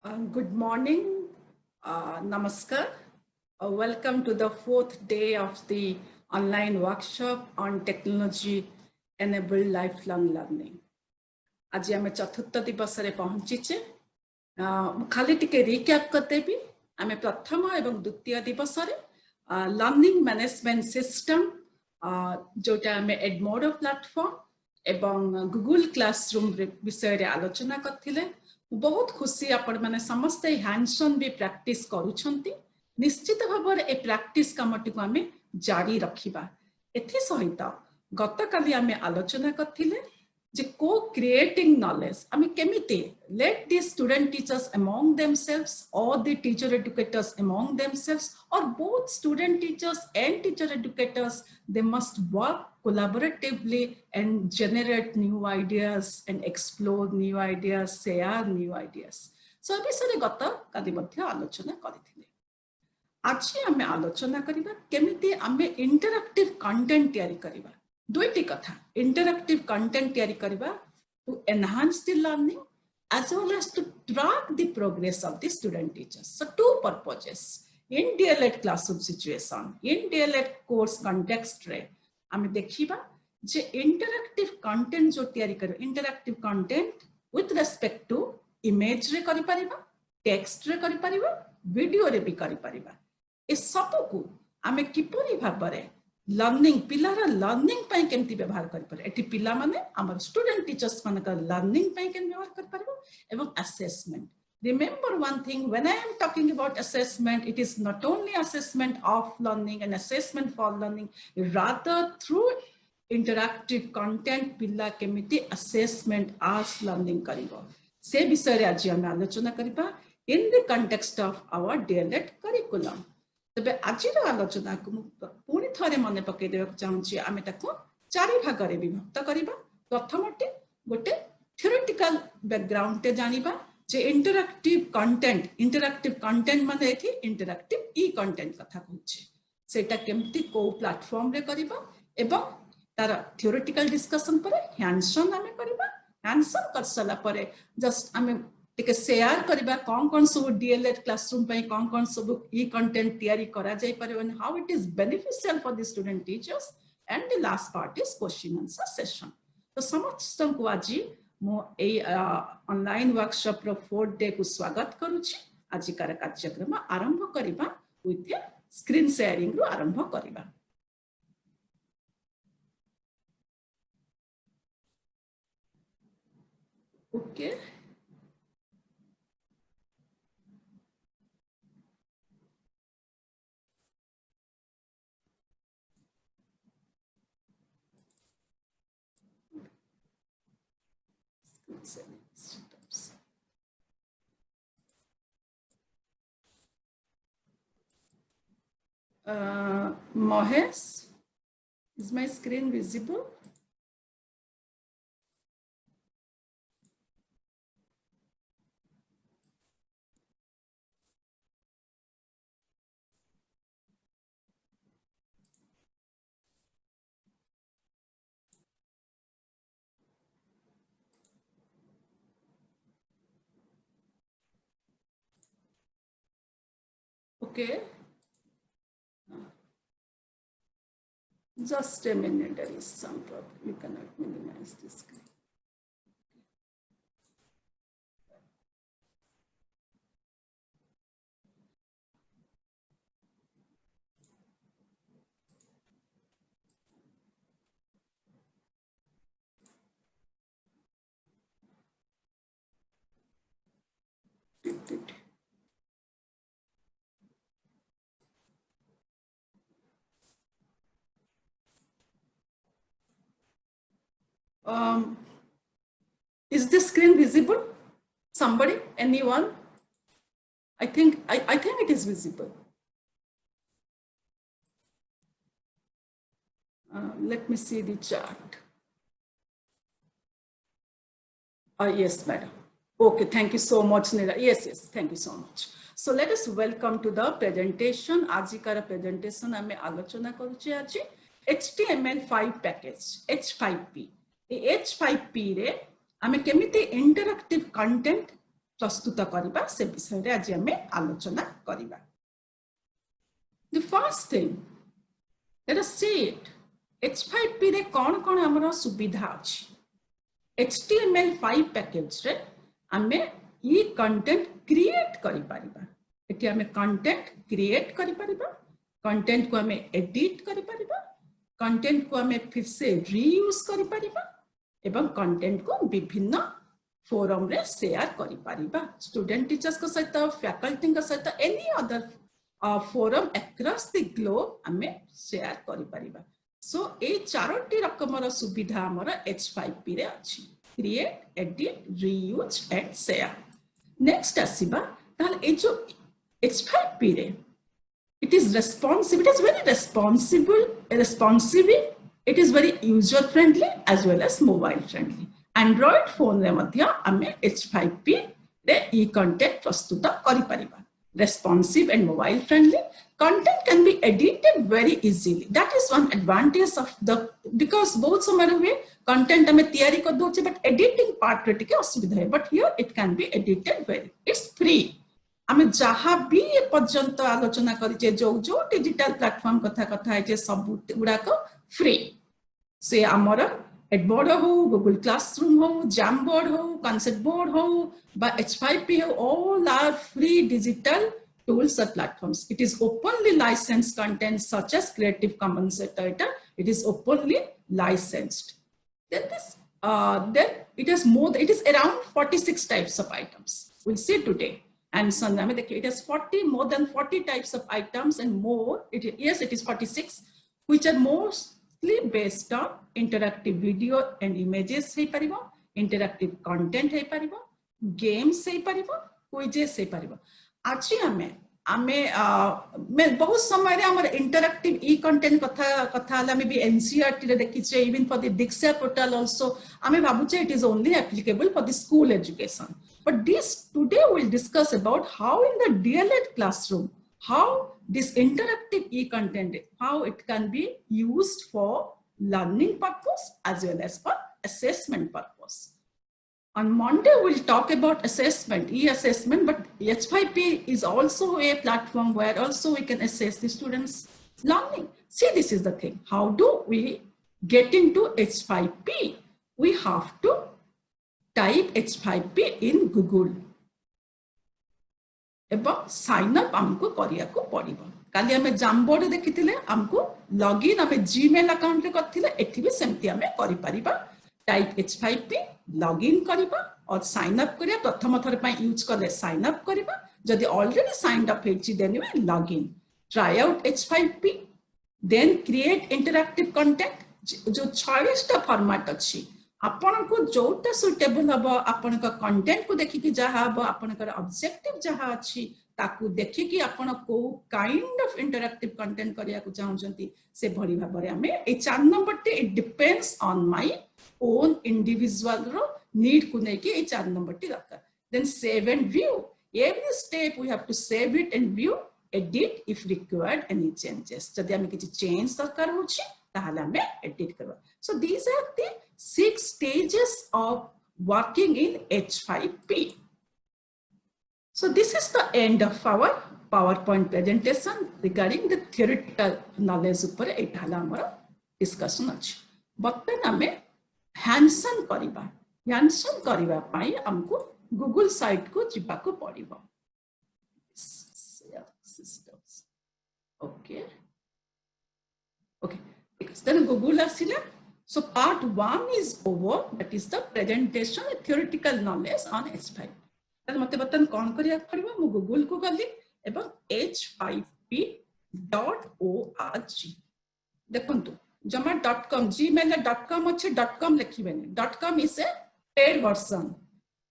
Good morning, Namaskar. Welcome to the fourth day of the online workshop on technology enabled lifelong learning. आज आम चतुर्थ दिवस रे पहुंचीचे खाली टिके रिकैप करदेवी आम प्रथम एवं द्वितीय दिवस रे लर्निंग मैनेजमेंट सिस्टम जोटा आम एडमोडो प्लेटफॉर्म एवं गूगल क्लासरूम विषय रे आलोचना करथिले। बहुत खुशी आपण माने समस्त हैंड्स ऑन भी प्रैक्टिस करूछंती। निश्चित भाव ए प्रैक्टिस कामटी को आम जारी रखिबा। एथि सहित गतकाली आम आलोचना करथिले जे co-creating knowledge आम केमिति let the student teachers among themselves or the teacher educators among themselves or both student teachers and teacher educators, they must work collaboratively and generate new ideas and explore new ideas, share new ideas. So विषय गत काली मध्य आलोचना करिथिले। आज आम आलोचना करिबा केमिति आम interactive content तैयारी करिबा। दुईटी कथा इंटरैक्टिव कंटेंट तैयारी करिबा to enhance the learning as well as to track the progress of the student teachers. So two purposes in DLED classroom situation, in DLED course context रे आम देखिबा जे इंटरैक्टिव कंटेंट जो तैयारी करिबा interactive content with respect to image रे करि परिबा, text रे करि परिबा, वीडियो रे भी करि परिबा। ए सब को आम किपरि भाबरे लर्निंग पिलार लर्निंग पई केमती व्यवहार करि पर एठी पिला माने हमर स्टूडेंट टीचर्स मान का लर्निंग पई केन व्यवहार करि परबो एवं assessment. Remember one thing, when I am talking about assessment, it is not only assessment of learning and assessment for learning, rather through interactive content पिला केमिति assessment as learning करिवो से विषय रे आज हम आलोचना करिबा in the context of our DLED curriculum। तबे आज आलोचना को पुणी थे मन पकई देवा चाहूँगी आम चारि भाग में विभक्त करवा। प्रथमटे गोटे थियोरेटिकल बैकग्राउंड टे जानिबा जे इंटरैक्टिव कंटेंट माने एथि इंटरैक्टिव ई कंटेंट कथा कहूचे सेटा केमती को प्लेटफॉर्म रे करबा एवं तार थियोरेटिकल डिस्कशन पर हैंड्स ऑन आमे करबा। हैंड्स ऑन कर सला परे जस्ट आमे टिके शेयर करबा कौन सब डीएलएड क्लासरूम पे कौन सब ई कंटेंट तैयारी करा जाय परबो and how it is beneficial for the student teachers and the last part is question answer session. तो समस्त को आज मो ए ऑनलाइन वर्कशॉप रो 4th डे को स्वागत करूची। आज कार कार्यक्रम आरंभ करबा विथ स्क्रीन शेयरिंग रो आरंभ करबा। Okay Mohes, is my screen visible? Okay. Just a minute, there is some problem. You cannot minimize the screen. Is the screen visible? Somebody, anyone? I think it is visible. Let me see the chart. Yes, madam. Okay, thank you so much, Nira. Yes, thank you so much. So let us welcome to the presentation. Ajikara presentation ame alochona karuche aji HTML5 package H5P. H5P re ame kemiti interactive content प्रस्तुत करिबा से विषय रे आज हमें आलोचना करिबा। The first thing, let us see it. H5P रे कौन हमर सुविधा अछि। HTML5 पैकेज रे हमें ई कंटेंट क्रिएट करि परिबा। एठी हमें कंटेंट क्रिएट करि परिबा, कंटेंट को हमें एडिट करि परिबा, कंटेंट को हमें फिर से रीयूज करि परिबा एवं कंटेंट को विभिन्न फोरम रे शेयर करि परिबा। स्टूडेंट टीचर्स को सहित, फैकल्टी को सहित, any other forum across the globe हमें शेयर करि परिबा। सो ए चारोटी रकमर सुविधा हमर H5P रे अछि। Create, edit, reuse and share. Next आसीबा ताल ए जो H5P रे it is responsive, it is very responsive, it is very user friendly as well as mobile friendly. Android phone रे मध्य हमें H5P रे ई कंटेंट प्रस्तुत करि परिबा। Responsive and mobile friendly, content can be edited very easily. That is one advantage of the, because बहुत समय रे content हमें तैयारी कर दोचे but editing part रे टिके असुविधा है, but here it can be edited very, it's free. हमें जहाँ भी ए पर्यंत आलोचना करिचे जो डिजिटल प्लेटफॉर्म कथा है सब गुड़ा को फ्री से आमर एडबोर्ड हो, गूगल क्लासरूम हो, जैमबोर्ड हो, कॉन्सेप्ट बोर्ड हो, H5P हो, all are free digital tools or platforms. It is openly licensed content such as Creative Commons, etc. It is openly licensed. Then this, then it has more. It is around 46 types of items. We'll see today. And so it has more than 40 types of items and more. Yes, it is 46, which are mostly based on interactive video and images, interactive content, games, quizzes. आज हमें बहुत समय रे हमर interactive ई content कथा हमें भी NCERT रे देखिचे, even for the Diksha portal also हमें भाबुचे it is only applicable for the school education, but this today we'll discuss about how in the DLED classroom how this interactive e content, how it can be used for learning purpose as well as for assessment purpose. On Monday, we'll talk about assessment, e-assessment, but H5P is also a platform where also we can assess the students' learning. See, this is the thing. How do we get into H5P? We have to type H5P in Google. एवं sign up हमको करिया को पड़िबो। काली हमें जामबोर्ड देखिथिले हमको login हमें Gmail account रे करथिले, एथि भी सेमति हमें करि परिबा। टाइप H5P लॉगिन करिबा और साइन अप करिया। प्रथम थर पय यूज करले साइन अप करिबा, जदि ऑलरेडी साइंड अप हेछि then we login. Try out H5P, then create interactive content. जो 46 टा फॉर्मेट अछि, आपन को जोटा सुटेबल हबो, आपन का कंटेंट को देखि कि जहा हबो, आपन का ऑब्जेक्टिव जहा अछि ताकू देखि कि आपन को काइंड ऑफ इंटरैक्टिव कंटेंट करिया को चाहउचंती से भरी भाबरे हमें ए 4 नंबर टे it depends on my own individual रो नीड को नै कि ए 4 नंबर टे दरकार। Then save and view, every step we have to save it and view, edit if required any changes. जदि हमें किछि चेंज दरकार होछि ताहाले हमें एडिट करबा। So these are the 6 stages of working in H5P. So this is the end of our PowerPoint presentation regarding the theoretical knowledge upar एठाला हमर discussion अछि। बर्तमान हमें हैंडसन करिबा। हैंडसन करिबा पई हमको गूगल साइट को जिबा को पड़िबो। systems, okay, then Google आसिला। So part 1 is over, that is the presentation and theoretical knowledge on H5P. तब मते बतन कोन करिया पड़िबो, मु गूगल को गली एवं h5p.org देखंतु जमा .com gmail .com अच्छे .com लिखिबेनी। .com is a paid version,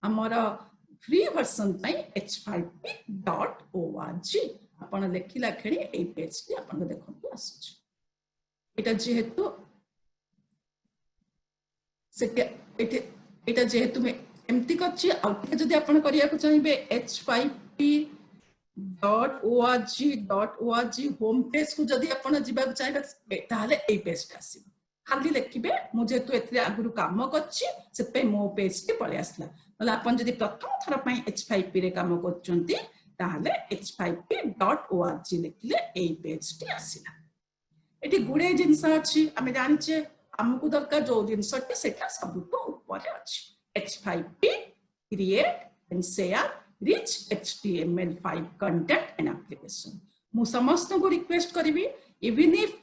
हमरा फ्री वर्जन पई h5p.org आपण लेखिला खेणी ए पेज टी आपण देखंतु आसुछ। एटा जेहेतु एटा जेहेतु में एमती करछि, आउटे जदि आपण करिया को चाहिबे h5p.org होम पेज को जदि आपण जिबा को चाहिबे ताले ए पेज टा आसीबो। खाली लिखिबे मु जेहेतु एथि आगुरु काम करछि से पे मो पेज टी पळे आसला। मतलब आपण जदि प्रथम थर पई H5P रे काम करचंती ताहले h5p.org लिखले ए पेज टी आसीला एटी गुडे जिंस अछि आमे जानिचे हमकु दरकार जो जिंसटी सेटा सबुतो ऊपर अछि H5P create and share rich HTML5 content and application मु समस्त को request करिवि even if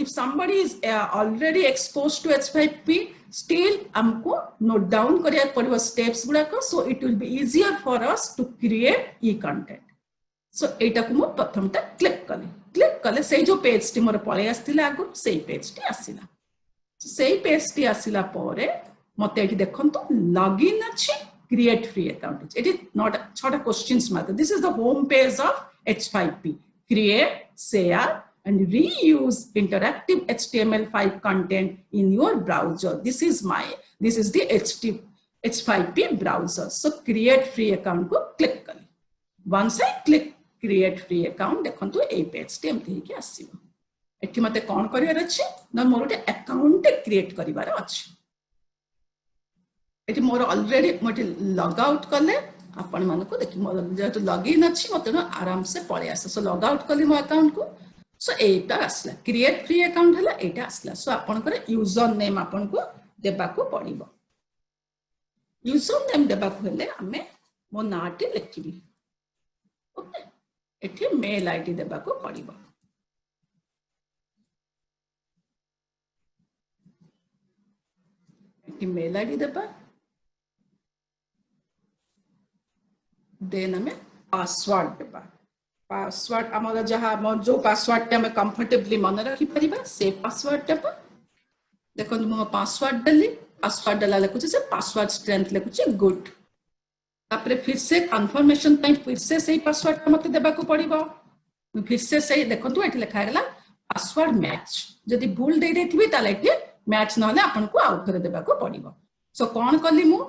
somebody is already exposed to H5P still हमको note down करिया पड़िबो steps गुडा को so it will be easier for us to create e content so एटा को मु प्रथमटा click कले से जो पेज टी मोर पळे आस्तिला आगु से पेज टी आसिला से पेज टी आसिला परे मते एठी देखंतु लॉगिन अछि create free account it is not छोटा क्वेश्चंस मात्र this is the home page of H5P create share and reuse interactive HTML5 content in your browser this is the H5P browser so create free account को click कले once I click create free account देखंतु ए page T एमथि के आसीबो एठी मते कोन करिवार अछि न मोर ओटे account create करिवार अछि एठी मोर ऑलरेडी मते लॉग आउट कले आपण मानको देखि मोर जेतु लॉग इन अछि मते न आराम से पळे आसे सो लॉग आउट कली मो अकाउंट को सो एटा आसला क्रिएट फ्री अकाउंट हला एटा आसला सो आपण करे यूजर नेम आपण को देबा को पड़िबो यूजर नेम देबा को हेले हमें मो नाटी लिखिबी ओके एठी मेल आईडी देबा को पड़िबो एठी मेल आईडी देबा देन हमें पासवर्ड देबा पासवर्ड हमर जहा जो पासवर्ड ते हमें कंफर्टेबली मन रखि परिबा से पासवर्ड देबा देखो मो पासवर्ड देली पासवर्ड देला लेकुछ से पासवर्ड स्ट्रेंथ लेकुछ गुड तापरे फिर से कंफर्मेशन टाइम फिर से सही पासवर्ड मते देबा को पड़िबो फिर से सही देखंतु एठी लिखा गेला पासवर्ड मैच जदि भूल दे देथिबी ताले एठी मैच नहले आपन को आउट कर देबा को पड़िबो सो कोन करली मु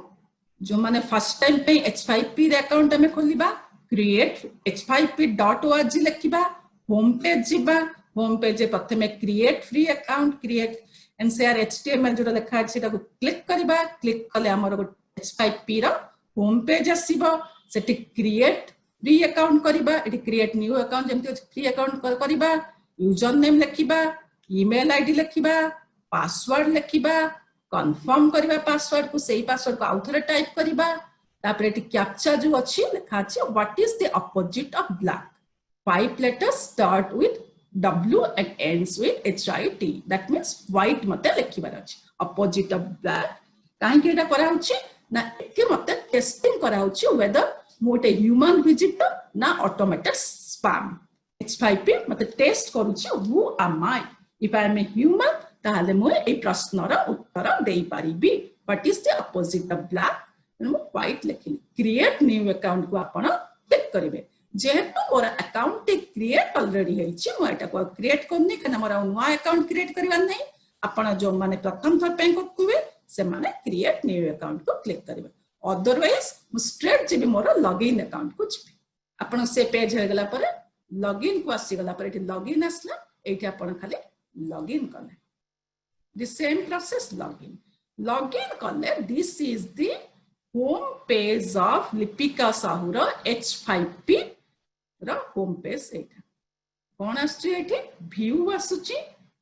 जो माने फर्स्ट टाइम पे H5P रे अकाउंट में खोलिबा क्रिएट h5p.org लिखिबा होम पेज जिबा होम पेज प्रथमे create free account create and share HTML जो लिखा अछि सेटा को क्लिक करबा क्लिक कले हमर H5P रो होम पेज आसीबो सेटी क्रिएट फ्री अकाउंट करबा एटी क्रिएट न्यू अकाउंट जेमति फ्री अकाउंट करबा यूजर नेम लिखिबा ईमेल आईडी लिखिबा पासवर्ड लिखिबा कंफर्म करबा पासवर्ड को सही पासवर्ड को आउथरे टाइप करबा तापरे एटी कैप्चा जो अछि लिखा अछि what is the opposite of black 5 letters start with W and ends with HIT that means white मते लिखिबार अछि अपोजिट ऑफ ब्लैक काहे कि एटा करा होछि ना एके मते टेस्टिंग करा होछि वेदर मोटे ह्यूमन विजिटर ना ऑटोमेटेड स्पैम H5P मते टेस्ट करूछि who am I if I am a human ताहले मो ए प्रश्नर उत्तर देई पारिबी what is the opposite of black मो व्हाइट लिखिली क्रिएट न्यू अकाउंट को आपण क्लिक करिवे जेहेतु मोर अकाउंट क्रिएट ऑलरेडी हेछि मो एटा को क्रिएट करनी कना मोर नुवा अकाउंट क्रिएट करबा नै आपण जो माने प्रथम थर पे करथुवे से माने क्रिएट न्यू अकाउंट को क्लिक करिवे अदरवाइज मु स्ट्रेट जेबी मोर लॉगिन अकाउंट को जेबी आपण से पेज हे गला पर लॉगिन को आसी गला पर एठी लॉगिन आसला एठी आपण खाली लॉगिन करले the same process login करले this is the home page of Lipika Sahu ro H5P row home page एटा कोन आछी एठी व्यू आसुची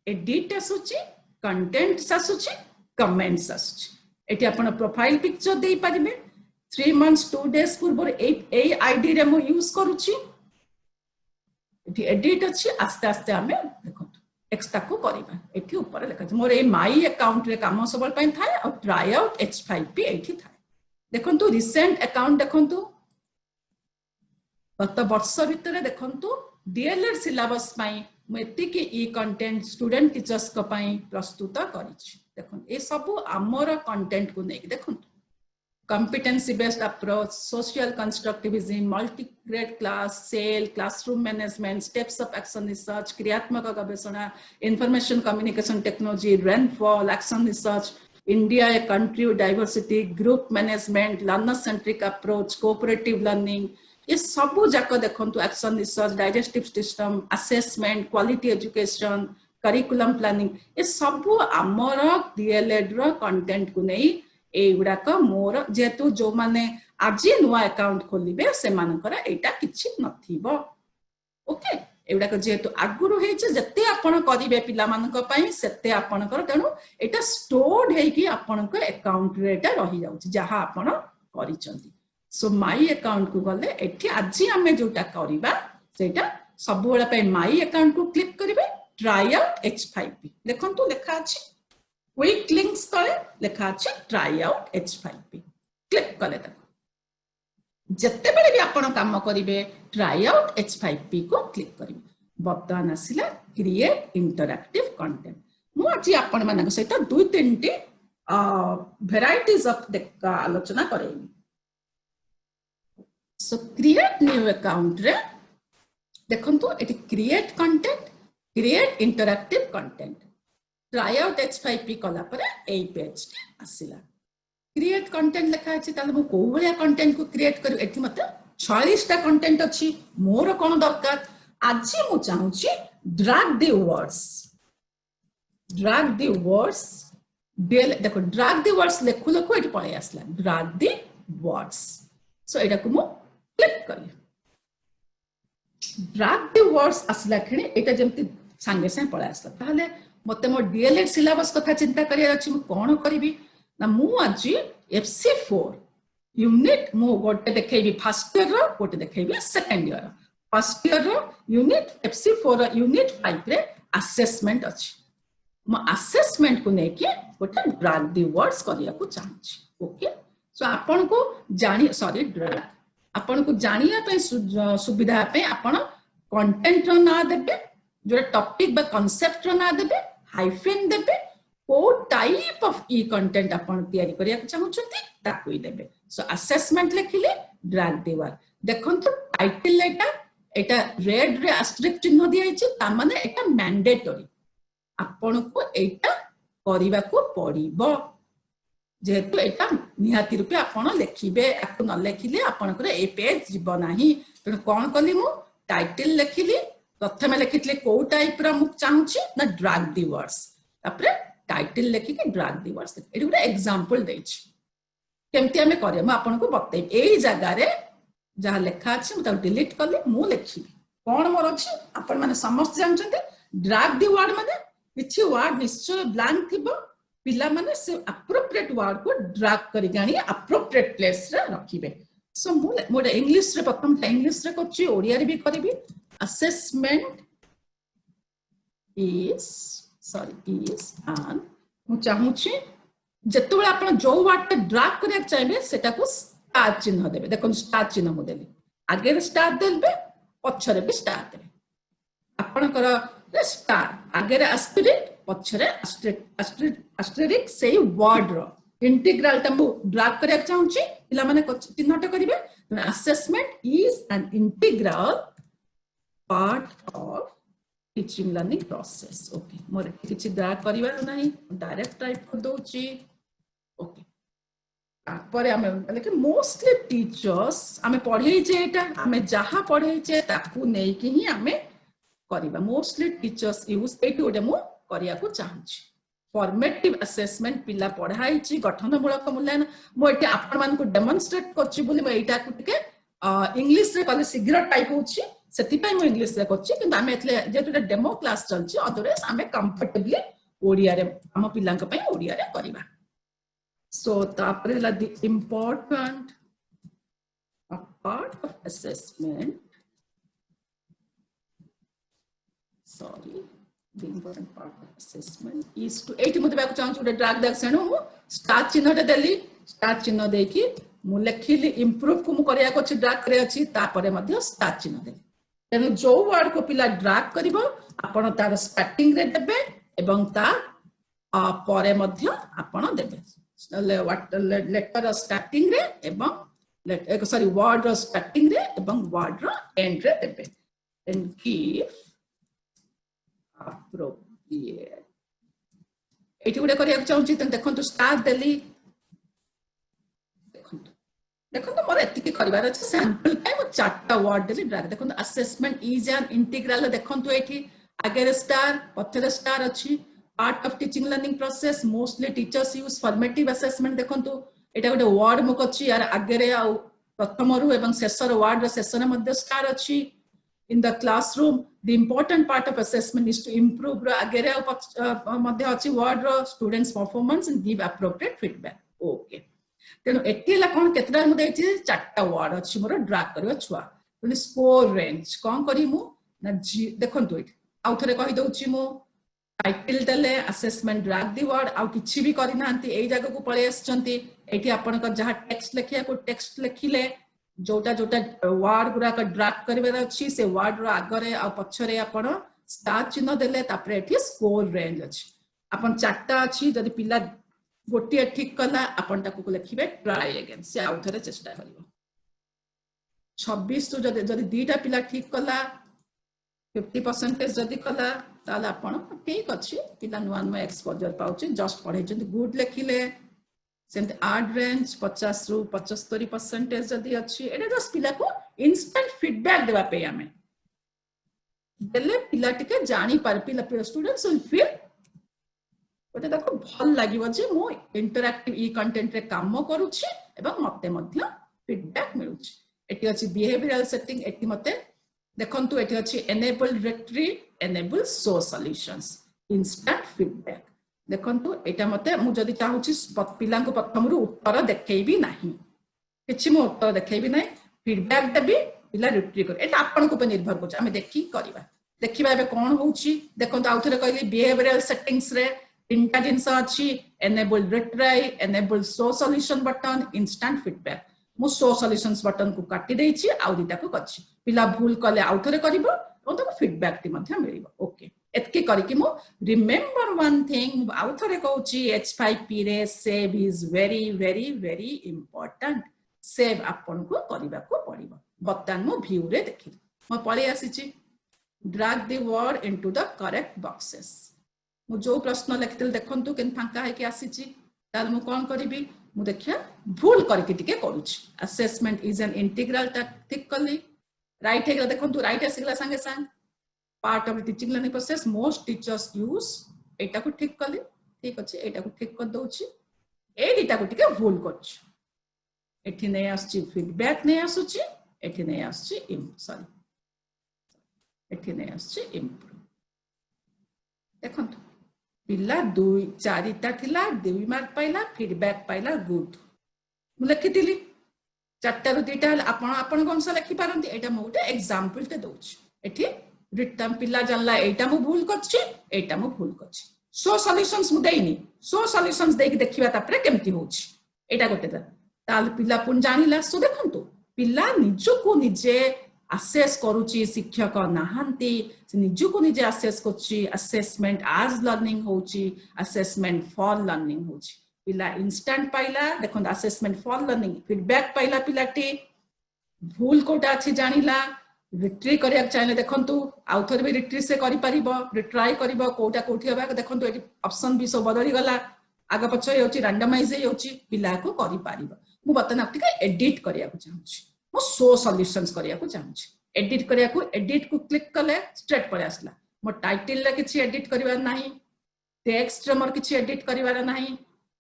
एडिट आसुची कंटेंट्स आसुची कमेंट्स आसुची एठी आपण प्रोफाइल पिक्चर देई परिबे 3 months 2 days पूर्व ए आईडी रे मो यूज करूची एठी एडिट अछि आस्ते आस्ते हमें देखो एक्स्ट्रा को करिबा एठी ऊपर लिखा मोर ए माई अकाउंट रे काम सबल पय थाए और ट्राई आउट H5P एठी थाए देखंतु रिसेंट अकाउंट देखंतु गत वर्ष भितर देखंतु डीएलएड सिलेबस पई मेति के ई कंटेंट स्टूडेंट टीचर्स को पई प्रस्तुत करिछि देखंतु ए सब हमर कंटेंट को नै देखंतु competency based approach social constructivism multi grade class sale classroom management steps of action research क्रियात्मक गवेषणा information communication technology rainfall action research India a country with diversity group management learner centric approach cooperative learning ये सब जाक देखंतु action research digestive system assessment quality education curriculum planning ये सब हमर DLED रो content को नै एगुड़ाक मोर जेहेतु जो माने आज नुआ अकाउंट खोलिबे से मानकर एटा किछि नथिबो ओके एगुड़ाक जेहेतु आगुरु हेचे जते आपण करिवे पिला मानक पई सेते आपणकर तेनु एटा स्टोर्ड हेकी आपणक अकाउंट रे एटा रहि जाउछि जहा आपण करिचंती सो माई अकाउंट को गले एठी आज आमे जोटा करिबा सेटा सब बेला पे माई अकाउंट को क्लिक करिवे ट्राई आउट H5P देखंतु लेखा अछि क्विक लिंक्स तळे लेखा अछि ट्राई आउट H5P क्लिक कले तक जत्ते बेले भी आपण काम करिवे ट्राई आउट H5P को क्लिक करिवे बर्तमान आसिला क्रिएट इंटरैक्टिव कंटेंट मु आज आपण मानक सहित दुई तीनटी वेराइटीज ऑफ आलोचना करेबी सो क्रिएट न्यू अकाउंट रे देखंतु eighty create content create interactive content try out H5P कला परे ए पेज आसिला क्रिएट कंटेंट लिखा अछि ताले मु को भलिया कंटेंट को क्रिएट करू एठी मते 46 टा कंटेंट अछि मोर कोन दरकार आज मु चाहूची ड्रैग द वर्ड्स देखो ड्रैग द वर्ड्स लेखु लेखु एठी पळे आसला ड्रैग द वर्ड्स सो एटा को मु क्लिक करी ड्रैग द वर्ड्स आसला खणे एटा जेमति संगे संगे पळे आसला ताले मते मो डीएलएड सिलेबस कथा चिंता करिया अछि मु कोन करिवि ना मु आज FC4 यूनिट मु गोटे देखेबी फर्स्ट ईयर रो गोटे देखेबी सेकंड ईयर फर्स्ट ईयर रो यूनिट FC4 रो यूनिट 5 रे असेसमेंट अछि म असेसमेंट को नेकी गोटे ड्रैग द वर्ड्स करिया को चाहछि ओके सो आपन को जानि सॉरी ड्रैग आपन को जानिया पे सुविधा पे आपन कंटेंट रो ना देबे जो टॉपिक बा कांसेप्ट रो ना देबे हाइफेन देबे को टाइप ऑफ ई कंटेंट अपन तैयारी करिया चाहउछंती ताकू ही देबे सो असेसमेंट लिखिले ड्रैग द वर्ड देखंतु टाइटल एटा रेड रे एस्टेरिस्क चिन्ह दिया छि ता माने एटा मैंडेटरी आपण को एटा करिवा को पड़िबो जेहेतु एटा निहाती रूपे आपण लिखिबे आकु न लिखिले आपण को ए पेज जीव नाही त कोन कली मु टाइटल लिखिली प्रथमे लिखितले को टाइप रा मु चाहूछि ना ड्रैग द वर्ड्स तापरे टाइटल लिखि के ड्रैग द वर्ड्स एटी गुडा एग्जांपल देछि केमति हमें करे म आपन को बतै एई जगह रे जहा लेखा अछि म डिलीट करले मु लिखि कोन मोर अछि आपन माने समस्त जानछन्ते ड्रैग द वर्ड माने किछि वर्ड निश्चय ब्लैंक थिबो पिला माने से एप्रोप्रिएट वर्ड को ड्रैग करि गानी एप्रोप्रिएट प्लेस रे रखिबे सो मु इंग्लिश रे प्रथम इंग्लिश रे करछि ओडिया रे भी करबी असेसमेंट is an मु चाहूछि जत्तो बेला आपण जो वर्ड पे ड्रैग करिया चाहबे सेटा को स्टार चिन्ह देबे देखो स्टार चिन्ह मु देली आगे स्टार देबे पछरे भी स्टार देबे आपण कर स्टार आगे एस्टेरिस्क पछरे एस्टेरिस्क सेही वर्ड रो इंटीग्रल टा मु ड्रैग करिया चाहूछि पिला माने चिन्हट करिवे assessment is an integral part of teaching learning process okay more किछि ड्रैग करिवार नाही डायरेक्ट टाइप कर दोछि ओके पर हमें लेकिन मोस्टली टीचर्स हमें पढ़े जे एटा हमें जहा पढ़े जे ताकू नै कि ही हमें करिबा मोस्टली टीचर्स यूज एटू ओडे मु करिया को चाहछि फॉर्मेटिव असेसमेंट पिला पढ़ाई छि गठनमूलक मूल्यांकन मो एटा आपण मान को डेमोन्स्ट्रेट करछि बोली म एटा को टिके इंग्लिश रे कले शीघ्र टाइप होछि सेति पय म इंग्लिश रे करछि किंतु हमें एतले जेतुटा डेमो क्लास चलछि अदरवाइज हमें कंफर्टेबली ओडिया रे हम पिलांक पय ओडिया रे करिबा सो तापरे ला the important part of assessment sorry the important part of assessment is to 80 मुते बाक चाहूँ उडे ड्रैग दैक सेणु मु स्टार चिन्ह टे देली स्टार चिन्ह देकी मु लेखिली इंप्रूव को मु करिया को छि ड्रैग करे अछि ता परे मध्ये स्टार चिन्ह देली तेनु जो वर्ड को पिला ड्रैग करिवो आपण तार स्टार्टिंग रे देबे एवं ता परे मध्ये आपण देबे लेटर स्टार्टिंग रे एवं सॉरी वर्ड रो स्टार्टिंग रे एवं वर्ड रो एंड रे देबे एंड गिव appropriate एठी गुडे करिया चाहूछि त देखंतु स्टार देली देखंतु मोर एतिकी करिवार अछि सैंपल पे मो चारटा वर्ड देली ड्रैग देखंतु असेसमेंट इज एन इंटीग्रल देखंतु एठी आगे स्टार पछरे स्टार अछि part of teaching learning process mostly teachers use formative assessment देखंतु एटा गोटे वर्ड मुक अछि यार आगे रे आ प्रथम रु एवं शेषर वर्ड रो शेषर मध्ये स्टार अछि in the classroom the important part of assessment is to improve ro आगे रे मध्ये अछि वर्ड रो students performance and give appropriate feedback okay तेनु एटिला कोन केतरा मु देछि चारटा वर्ड अछि मोर ड्रैग करबा छुआ तेनु स्कोर रेंज कोन करी मु ना देखंतु एट आउ थरे कहि दउछि मु टाइटल देले असेसमेंट ड्रैग दी वर्ड आउ किछि भी करि नांती एई जगह को पळे आछंती एठी आपन को जहा टेक्स्ट लेखिया को टेक्स्ट लेखिले जोटा जोटा वर्ड गुरा का ड्रैग करबे अछि से वर्ड रो आगरे आ पछरे आपन स्टार चिन्ह देले तापरे एठी स्कोर रेंज अछि आपन चारटा अछि जदि पिला गोटिए ठीक कला आपन ताको लेखिबे ट्राई अगेन से आउ थरे चेष्टा करिवो 26 तो जदि दीटा पिला ठीक कला 50% जदि कला ताले आपण ठीक अछि पिला नुआ नुआ एक्सपोजर पाउछि जस्ट पढै जदि गुड लेखिले सेंट आर्ट रेंज 50 रु 75% जदि अछि एटा जस्ट पिला को इंस्टेंट फीडबैक देबा पे हमें देले पिला टिके जानि पार पिला स्टूडेंट्स विल फील ओटे देखो भल लागिवो जे मो इंटरैक्टिव ई कंटेंट रे काम करूछि एवं मते मध्य फीडबैक मिलुछि एटी अछि बिहेवियरल सेटिंग एटी मते देखंतु एटी अछि एनेबल डायरेक्टरी एनेबल सो सॉल्यूशंस इंस्टेंट फीडबैक देखंतु एटा मते मु जदी चाहूछि पिला को प्रथम रु उत्तर देखैबी नाही किछि मु उत्तर देखैबी नाही फीडबैक देबी पिला रिट्रीव कर एटा आपन को पे निर्भर करछ हम देखि करबा देखिबा एबे कोन होउछि देखंतु आउ थरे कहली बिहेवियरल सेटिंग्स रे तीनटा जिंस अछि enable retry enable so solution button instant feedback मु सो सॉल्यूशंस बटन को काटी देछि आउ दिटा को कछि पिला भूल कले आउ थरे करिवो और ताको फीडबैक टी मध्य मिलिवो ओके एतके करिकि मु रिमेंबर वन थिंग आउ थरे कहउछि H5P रे save is very very very important save आपन को करिबा को पड़िबो बतन मु व्यू रे देखि म पळे आसीछि drag the word into the correct boxes मु जो प्रश्न लिखितल देखंतु केन फांका है कि आसीछि ताल मु कोन करिबी मु देखिया भूल करके टिके करूछि असेसमेंट इज एन इंटीग्रल ठीक कली राइट है देखंतु राइट आसीगला संगे संग part of teaching learning process most teachers use एटा को ठीक कली ठीक अछि एटा को ठीक कर दउछि ए दिटा को टिके भूल करछि एठी नै आछि फीडबैक नै आसुछि एठी नै आछि सॉरी एठी नै आछि इम्प्रूव देखंतु पिला 2 4टा थिला 2 मार्क पाइला फीडबैक पाइला गुड मु लिखितिली 4टा रु 2टा आपण आपण कोन सा लिखि पारंती एटा मु गोटे एग्जांपल ते दउछि एठी रिटर्न पिला जानला एटा मु भूल करछि एटा मु भूल करछि सो सॉल्यूशंस मु देइनी सो सॉल्यूशंस देख देखिबा तापरे केमति होछि एटा गोटे ताल पिला पुन जानिला सो देखंतु पिला निजो को निजे असेस करूची शिक्षक नाहंती से निजो को निजे असेस करची असेसमेंट आज लर्निंग होची असेसमेंट फॉर लर्निंग होची पिला इंस्टेंट पाइला देखंतु असेसमेंट फॉर लर्निंग फीडबैक पाइला पिलाटी भूल कोटा अछि जानिला रिट्री करिया चाहे देखंतु आउ थरे भी रिट्री से करि परिबो रिट्राई करिबो कोटा कोठी हबा देखंतु एटी ऑप्शन भी सब बदली गला आगा पछ होची रैंडमाइज होची पिला को करि परिबो मु बतन आपटिके एडिट करिया को चाहूची मु सो सॉल्यूशंस करिया को चाहूची एडिट करिया को एडिट को क्लिक कले स्ट्रेट पळे आसला मो टाइटल रे किछि एडिट करिवार नाही टेक्स्ट रे मोर किछि एडिट करिवार नाही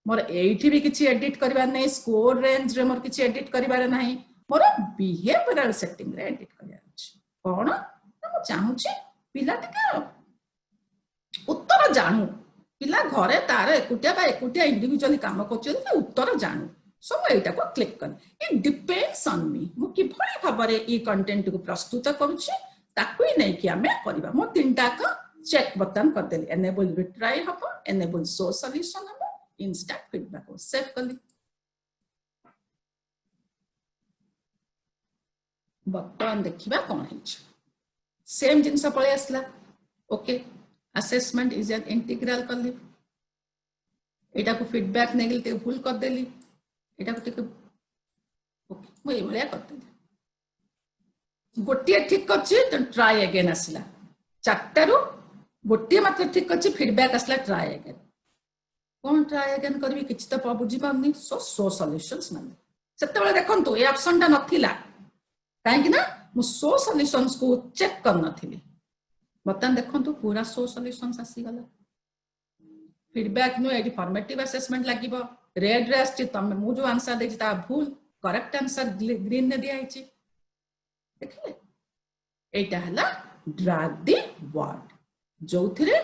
मोर एठी भी किछि एडिट करिवार नाही स्कोर रेंज रे मोर किछि एडिट करिवार नाही मोर बिहेवियरल सेटिंग रे एडिट करिया अछि कोन मु चाहूची पिला टिके उत्तर जानू पिला घरे तार एकुटिया इंडिविजुअली काम करछन उत्तर जानू सो मैं एटा को क्लिक कर इट डिपेंड्स ऑन मी मु कि भली भाबरे ई कंटेंट को प्रस्तुत करूची ताकू नै कि हमें करबा मो तीनटा का चेक बटन कर देली एनेबल रिट्राई हबो एनेबल सो सॉल्यूशन हबो इंस्टेंट फीडबैक को सेव करली बटन देखिबा कोन हिच सेम जिंस पळे आसला okay assessment is an integral करली एटा को फीडबैक नेगल ते भूल कर देली एटा को टिक ओके मु ए भलिया करते गोटिए ठीक करछि तो ट्राई अगेन आसला चारटारू गोटिए मात्र ठीक करछि फीडबैक आसला ट्राई अगेन कोन ट्राई अगेन करबी किछि तो बुझी पाउनी सो सॉल्यूशंस माने सेते बेले देखंतु ए ऑप्शन ता नथिला काहे कि ना मु सो सॉल्यूशंस को चेक कर नथिली बतन देखंतु पूरा सो सॉल्यूशंस आसी गला फीडबैक नो एडी फॉर्मेटिव असेसमेंट लागिबो रेड रे आछि तमे मु जो आंसर देछि ता भूल करेक्ट आंसर ग्रीन ने दिया हिची देखले एटा हला ड्रैग द वर्ड जो थिरे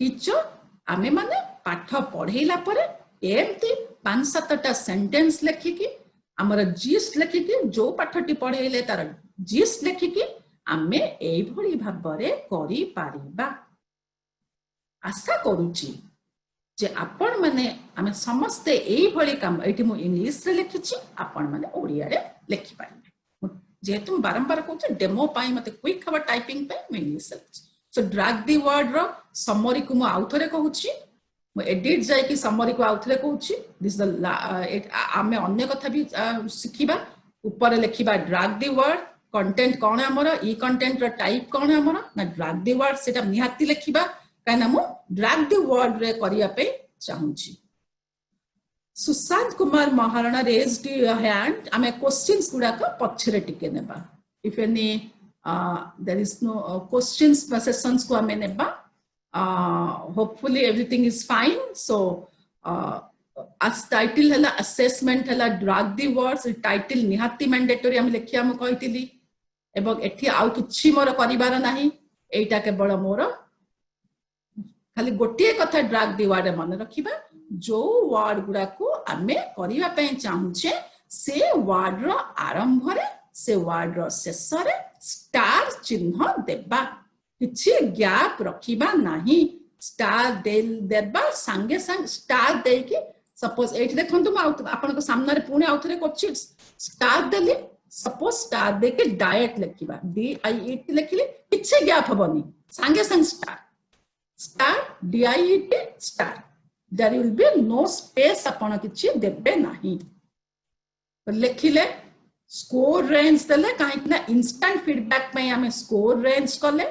टीचर आमे माने पाठ पढ़ेला परे एमती 5-7टा सेंटेंस लेखिकी हमर जिस्ट लेखिकी जो पाठटी पढ़ेले तार जिस्ट लेखिकी आमे एई भली भाबरे करि पारिबा आशा करूची जे आपण माने आमे समस्ते एई भली काम एठी मु इंग्लिश रे लिखिची आपण माने ओडिया रे लिखि पारिबे जेतु बारंबार कहूँ डेमो पाई मते क्विक हवा टाइपिंग पे मैं English so drag the word रो समरी को मु आउथरे कहूची मु एडिट जाय कि समरी को आउथरे कहूची दिस द आमे अन्य कथा भी सिखिबा ऊपर लिखिबा ड्रैग द वर्ड कंटेंट कोन हमर ई कंटेंट रो टाइप कोन हमर ना ड्रैग द वर्ड सेटा निहाती लिखिबा काना मु ड्रैग द वर्ड रे करिया पे चाहूची Sushant Kumar Maharana raised a hand आमे क्वेश्चंस गुडा का पछरे टिके नेबा if any there is no questions sessions को आमे नेबा hopefully everything is fine so as title हला assessment हला drag the words title निहाती mandatory आमे लेखिया मु कहितली एबं एठी आउ किछि मोर करिवार नाही एटा केवल मोर खाली गोटिए कथा ड्रैग द वर्ड मन रखिबा जो वर्ड गुडा को आमे करिवा पे चाहूचे से वर्ड रो आरंभ रे से वर्ड रो शेष रे स्टार चिन्ह देबा किछि गैप रखिबा नाही स्टार देबा संगे संग स्टार दे कि सपोज एठी देखंतु आपन को सामने रे पुणे आउथरे कोछि स्टार देली सपोज स्टार दे के डायट लिखिबा DIET लिखिले किछि गैप हबनी संगे संग star DIET star there will be no space आपण किछि देबे नाही लिखिले स्कोर रेंज देले काहे ना इंस्टेंट फीडबैक पे हमें स्कोर रेंज कले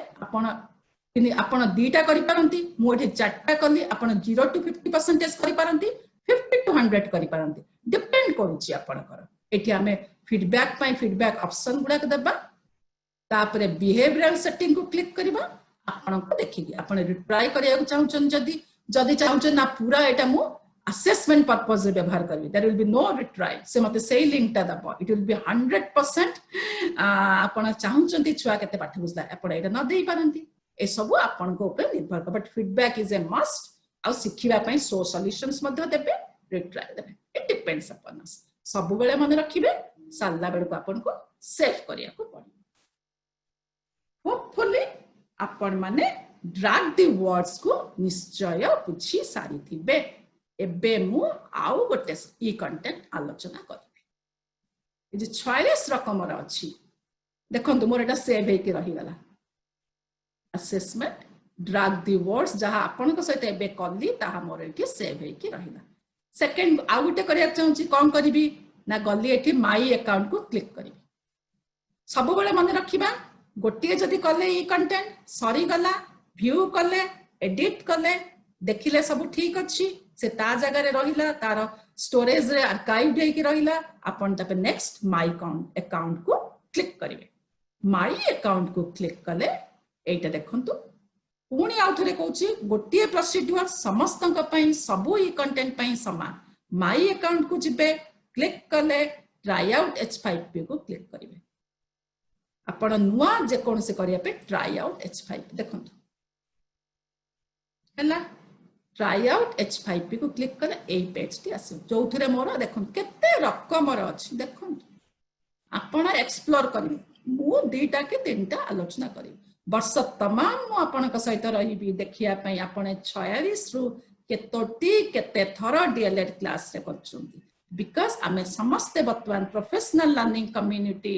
आपण दीटा करि पारंती मु एठी चारटा कली आपण 0 to 50% करि पारंती 50 to 100 करि पारंती डिपेंड करूची आपनकर एठी हमें फीडबैक पे फीडबैक ऑप्शन गुडा देबा तापरे बिहेवियरल सेटिंग को क्लिक करबा आपण को देखिगी आपण रिट्राई करिया चाहउछन जदी चाहउछन ना पूरा एटा मु असेसमेंट पर्पस रे व्यवहार करबी there will be no retry से मते सेही लिंक ता दबो इट विल बी 100% आपण चाहउछन छुआ केते पाठ बुझला आपण एटा न देई पारंती ए सब आपण को ऊपर निर्भर कर but feedback is a must आ सिखिबा पई सो सॉल्यूशंस मध्ये देबे रिट्राई देबे इट डिपेंड्स अपॉन अस सब बेले मन रखिबे साला बेल को आपण को सेव करिया को पड़ी होपफुली आपण माने ड्रैग द वर्ड्स को निश्चय बुझी सारी थिबे एबे मु आउ गोटे ई कंटेंट आलोचना करबे जे 46 रकम रा अछि देखंतु मोर एटा सेव हे के रही गला असेसमेंट ड्रैग द वर्ड्स जहा आपण को सहित एबे करली ताहा मोर एठी सेव हे के रहिला सेकंड आउ गोटे करिया चाहूची कोन करबी ना गली एठी माई अकाउंट को क्लिक करबी सब बेले मन रखिबा गोटिए जदि कले ई कंटेंट सरी गला व्यू कले एडिट कले देखिले सब ठीक अछि से ता जगह रे रहिला तार स्टोरेज रे आर्काइव हे कि रहिला आपण तपे नेक्स्ट माय अकाउंट को क्लिक करिवे माय अकाउंट को क्लिक कले एटा देखंतु पुणी आउथरे कहूची गोटिए प्रोसीड्यूर समस्तक पई सब ई कंटेंट पई समान माय अकाउंट को जिबे क्लिक कले ट्राई आउट H5P को क्लिक करिवे आपण नुआ जे कोन से करिया पे ट्राई आउट H5P देखंतु हला ट्राई आउट H5P को क्लिक कले ए पेज टी आसे जोथरे मोर देखन केते रकम र अछि देखन आपण एक्सप्लोर करिवे मु दुईटा के तीनटा आलोचना करी वर्ष तमाम मु आपण का सहित रहिबी देखिया पई आपण 46 रु केतोटी केते थर डीएलएड क्लास रे करछुंती बिकॉज़ आमे समस्त वर्तमान professional learning community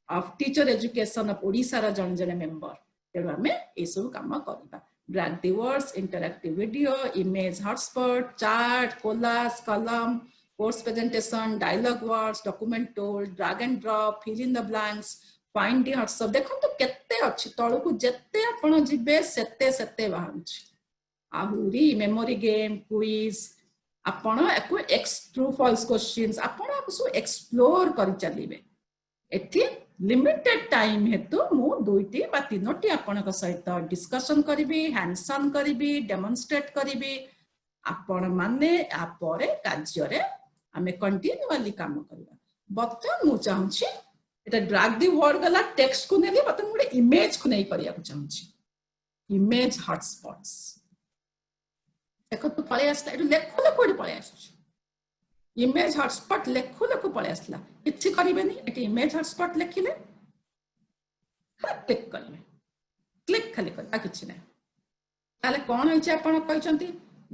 of teacher education of Odisha रा जन जन मेंबर तेरो आमे ए सब काम करबा drag the words interactive video image hotspot chart collage column course presentation dialogue words document tool drag and drop fill in the blanks find the hotspot देखो तो केते अछि तळु को जत्ते आपण जिबे सेते सेते बाहरुछि आहुरी मेमोरी गेम क्विज आपण एको एक्स ट्रू फॉल्स क्वेश्चंस आपण सो एक्सप्लोर करि चलिबे एथि लिमिटेड टाइम हेतु मु दुईटी बा तीनोटी आपण सहित डिस्कशन करिबी हैंड्स ऑन करिबी डेमोन्स्ट्रेट करिबी आपण माने आ परे कार्य आमे कंटिन्यूअली काम करबा बर्तमान मु चाहूची एटा ड्रैग दी वर्ड गला टेक्स्ट को नेली बर्तमान मोटे इमेज को नै करिया को चाहूची इमेज हॉटस्पॉट्स देखो तो पळे आसला एटु लेखो लेखो पळे आसुची इमेज हॉटस्पॉट लेखो लेखो पळे आसला किछि करिबेनी एटी इमेज हॉटस्पॉट लेखिले क्लिक करिवे क्लिक खाली कर किछि नै ताले कोन होइछ आपण कहचंती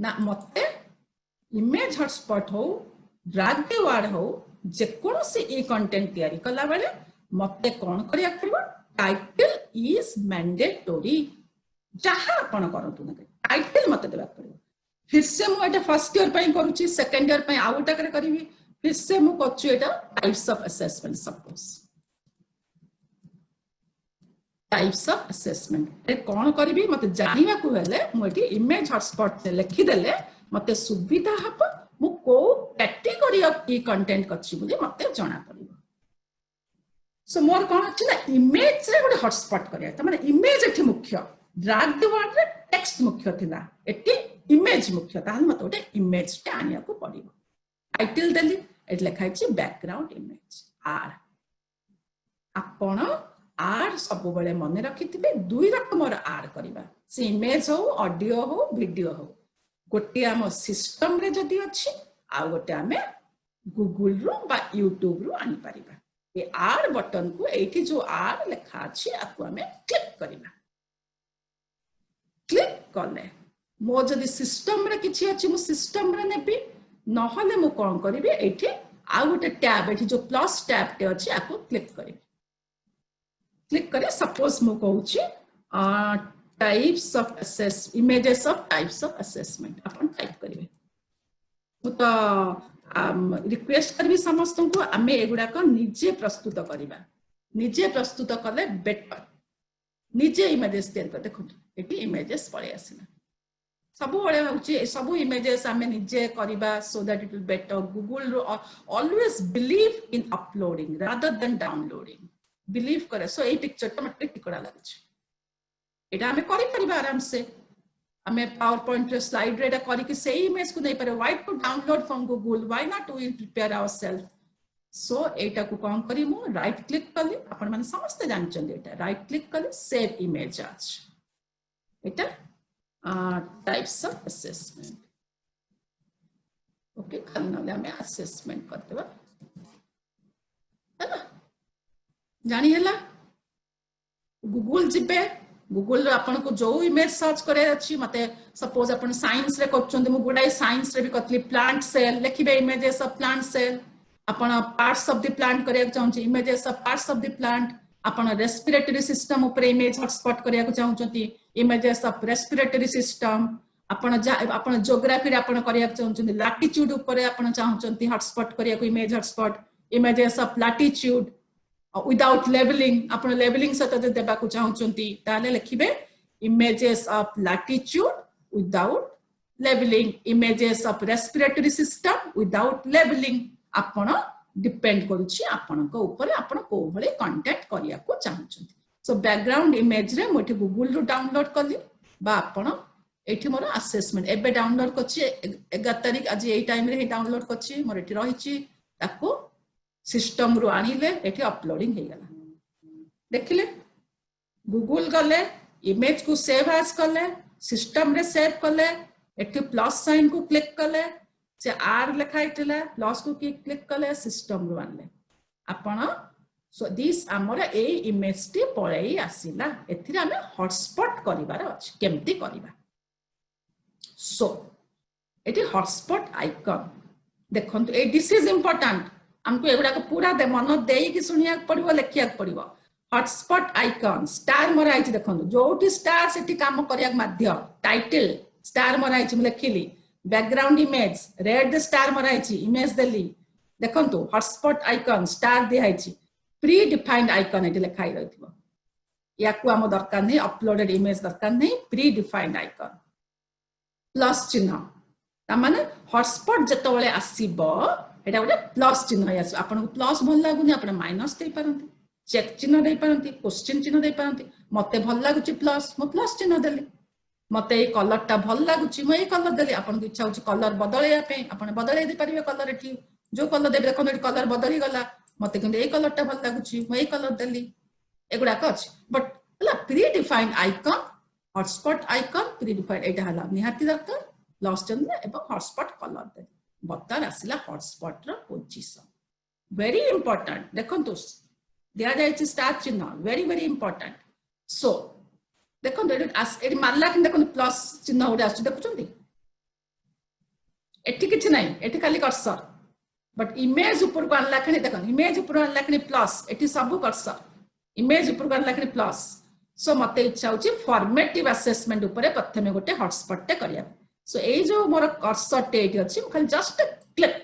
ना मते इमेज हॉटस्पॉट हो ड्रैग दी वर्ड हो जे कोनोसी ई कंटेंट तयारी कला बेले मते कोन करिया करबो टाइटल इज मैंडेटरी जहां आपण करंतु ना टाइटल मते देबा करबो फिर से मु एटा फर्स्ट ईयर पई करूची सेकंड ईयर पई आउटा करे करिवि फिर से मु कछु एटा types of assessment suppose types of assessment ए कोन करिवि मते जानिबा को हेले मु एटी इमेज हॉटस्पॉट से लिखि देले मते सुविधा हबो मु को कैटेगरी ऑफ ई कंटेंट कछि बुली मते जणा पड़िबो सो मोर कोन अछि ना इमेज रे गोटे हॉटस्पॉट करिया त माने इमेज एठी मुख्य ड्रैग द वर्ड रे टेक्स्ट मुख्य थिला एठी इमेज मुख्य ताल मते गोटे इमेज टे आनिया को पड़िबो टाइटल देली एट लिखाइ छि बैकग्राउंड इमेज आर आपण आर सब बेले मन रखिथिबे दुई रकमर आर करबा से इमेज हो ऑडियो हो वीडियो हो गोटे आम सिस्टम रे जदी अछि आ गोटे आमे गूगल रो बा यूट्यूब रो आनी परिबा ए आर बटन को एठी जो आर लिखा अछि आकु आमे क्लिक करबा क्लिक करले मो जदी सिस्टम रे किछि अछि मु सिस्टम रे नेबी नहले मु कोन करबी एठी आ गोटे टैब एठी जो प्लस टैब टे अछि आकु क्लिक करबी क्लिक करे सपोज मु कहूची types of assess images of types of assessment अपन टाइप करिवे मु तो रिक्वेस्ट करबी समस्त को आमे एगुडा को निजे प्रस्तुत करिबा निजे प्रस्तुत कले बेटर निजे इमेजेस तैयार कर देखो एटी इमेजेस पळे आसिना सब बळे होची सब इमेजेस आमे निजे करिबा so that it will better Google always believe in uploading rather than downloading believe करे सो ए पिक्चर तो मते टिकड़ा लागछ एटा हमें करि परिबा आराम से हमें पावर पॉइंट रे स्लाइड रे करि कि सेही इमेज को नै पारे why to download from Google why not we prepare ourselves so एटा को कोन करी मु राइट क्लिक कली अपन माने समस्त जानचन एटा राइट क्लिक कली सेव इमेज आज एटा टाइप्स ऑफ असेसमेंट ओके खाली नले हमें असेसमेंट कर देबा है ना जानी हैला गूगल जिबे गूगल रे आपन को जो इमेज सर्च करे अछि मते सपोज अपन साइंस रे करचोंदे मु गुडाई साइंस रे भी कतली प्लांट सेल लिखिबे इमेजेस ऑफ प्लांट सेल अपन पार्ट्स ऑफ द प्लांट करे चाहूची images of parts of the plant अपन रेस्पिरेटरी सिस्टम ऊपर इमेज हॉटस्पॉट करे चाहूचंती इमेजेस ऑफ रेस्पिरेटरी सिस्टम अपन ज्योग्राफी रे अपन करे चाहूचंती लैटिट्यूड ऊपर अपन चाहूचंती हॉटस्पॉट करे image hotspot images of latitude without leveling आपण leveling सत देबा को चाहूचंती ताले लिखिबे images of latitude without leveling images of respiratory system without leveling आपण डिपेंड करूची आपण को ऊपर आपण को भले कांटेक्ट करिया को चाहूचंती सो बैकग्राउंड इमेज रे मोठी गूगल रो डाउनलोड करली बा आपण एठी मोर असेसमेंट एबे डाउनलोड करची 11 तारिख आज एई टाइम रे डाउनलोड करची मोर एठी रहिची ताको सिस्टम रो आनिले एठी अपलोडिंग हे गला देखिले गूगल गले इमेज को सेव एज करले सिस्टम रे सेव करले एठी प्लस साइन को क्लिक करले से आर लिखाइतला प्लस को क्लिक करले सिस्टम रो आनले आपण सो दिस हमर ए इमेज टी पळेई आसीला एथिरे हमें हॉटस्पॉट करिवार अछि केमती करिवा सो एठी हॉटस्पॉट आइकन देखंतु ए दिस इज इंपोर्टेंट हमको एगुडा को पूरा दे मन देई कि सुनिया पड़िबो लेखिया पड़िबो हॉटस्पॉट आइकन स्टार मराई छि देखंतु जोटी स्टार सेठी काम करिया माध्य टाइटल स्टार मराई छि लेखिली background image red the star मराई छि इमेज देली देखंतु हॉटस्पॉट आइकन स्टार देहाई छि प्री डिफाइंड आइकन एठी लेखाई रहिथिबो याकू हम दरकार नै अपलोडेड इमेज दरकार नै प्री डिफाइंड आइकन प्लस चिन्ह ता माने हॉटस्पॉट जतबेले आसीबो एटा गोटे प्लस चिन्ह आस आपन प्लस भल लागुनी आपन माइनस दे पारंती चेक चिन्ह दे पारंती क्वेश्चन चिन्ह दे पारंती मते भल लागुची प्लस मो प्लस चिन्ह देली मत ये कलर टा भल लगुच मुझे कलर देली आपन इच्छा हो कलर बदलैया आपन बदल दे पारे कलर एटी जो कलर देवे देखो कलर बदली गला मत कि कलर टा भल लगुच मुझे कलर देली एगुड़ाक अच्छे but pre defined icon hotspot icon pre defined एटा निहाती दरकार लॉस्ट एवं हॉटस्पॉट कलर दे बर्तमान आसला हॉटस्पॉट रो पोजीशन वेरी इंपोर्टेंट देखो दिया जाए स्टार चिन्ह वेरी वेरी इंपोर्टेंट सो देखो मारला कि देखो प्लस चिन्ह गोटे आस देखुं एटी किसी ना एटी खाली कर्सर बट इमेज ऊपर को आनला कि देख इमेज ऊपर आनला कि प्लस एटी सब कर्सर इमेज ऊपर को आनला कि प्लस सो मत इच्छा हो फॉर्मेटिव असेसमेंट ऊपर प्रथम गोटे हॉटस्पॉट टे करिया सो ये जो मोर कर्सर टे एटी अछि खाली जस्ट क्लिक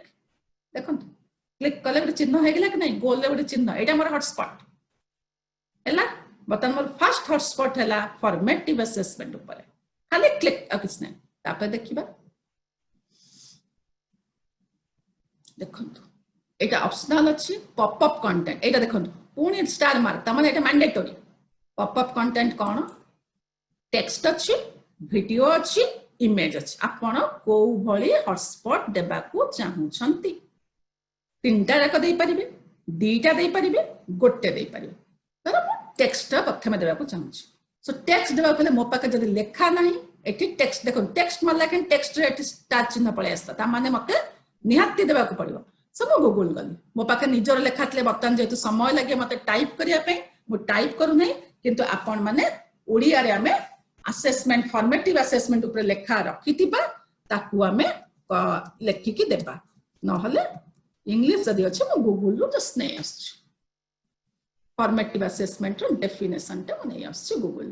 देखो क्लिक कले गोटे चिन्ह हो गला कि नहीं गोल गोटे चिन्ह एटा मोर हॉटस्पॉट हैला बर्तमान मोर फर्स्ट हॉटस्पॉट है फॉर्मेटिव असेसमेंट ऊपर खाली क्लिक आ किछ नहीं तापर देखिबा देखंतु एटा ऑप्शनल अछि पॉपअप कंटेंट एटा देखंतु पुनी स्टार मार्क त माने एटा मैंडेटरी पॉपअप कंटेंट कोन टेक्स्ट अछि वीडियो अछि इमेज अछि आपण को भली हॉटस्पॉट देबा को चाहू छंती तीनटा रक दे परिबे दीटा दे परिबे गोटे दे परिबे तर टेक्स्ट प्रथम देबा को चाहू सो टेक्स्ट देबा पले मो पाके जदी लेखा नाही एठी टेक्स्ट देखो टेक्स्ट मारला कि टेक्स्ट रे एठी स्टार चिन्ह पळे आस्ता ता माने मते निहाती देबा को पड़िबो सब मो गूगल गली मो पाके निजर लेखा तले बर्तन जेतु समय लागे मते टाइप करिया पे मो टाइप करू नै किंतु आपण माने ओडिया रे हमें असेसमेंट फॉर्मेटिव असेसमेंट ऊपर लेखा रखितिबा ताकू हमें लेखि की देबा न हले इंग्लिश जदी अछि मो गूगल रो जस्ट नै आछि फॉर्मेटिव असेसमेंट रो डेफिनेशन टे नै आछि गूगल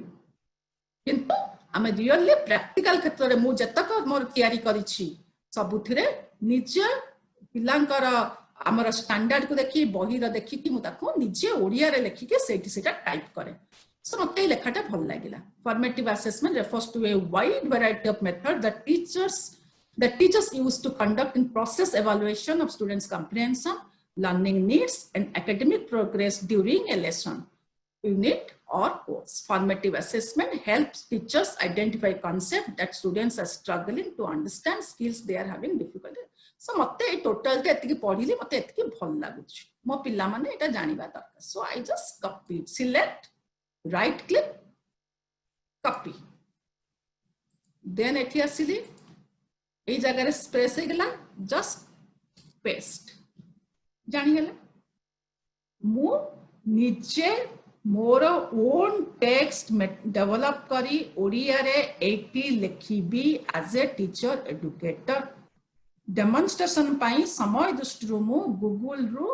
किंतु हमें रियली प्रैक्टिकल क्षेत्र रे मु जतक मोर तयारी करिछि सबुथिरे निज पिलांकर आमर स्टैंडर्ड को देखि बही रो देखि कि मु ताको निजे ओडिया रे लेखि के सेठी सेटा टाइप करे सो मते लेखाटा भल लागिला formative assessment refers to a wide variety of method that teachers use to conduct in process evaluation of students comprehension learning needs and academic progress during a lesson unit or course formative assessment helps teachers identify concepts that students are struggling to understand skills they are having difficulty so मते total ते एतिकी पढिले मते एतिकी भल लागुछ मो पिल्ला माने एटा जानिबा दरकार so I just copy select right click copy then एठी आसीली ए जगह रे स्पेस हे गला जस्ट पेस्ट जानि गेला मु निजे मोर ओन टेक्स्ट डेवलप करी ओडिया रे एटी लिखिबी as a teacher educator demonstration पाई समय दृष्टि मु गूगल रु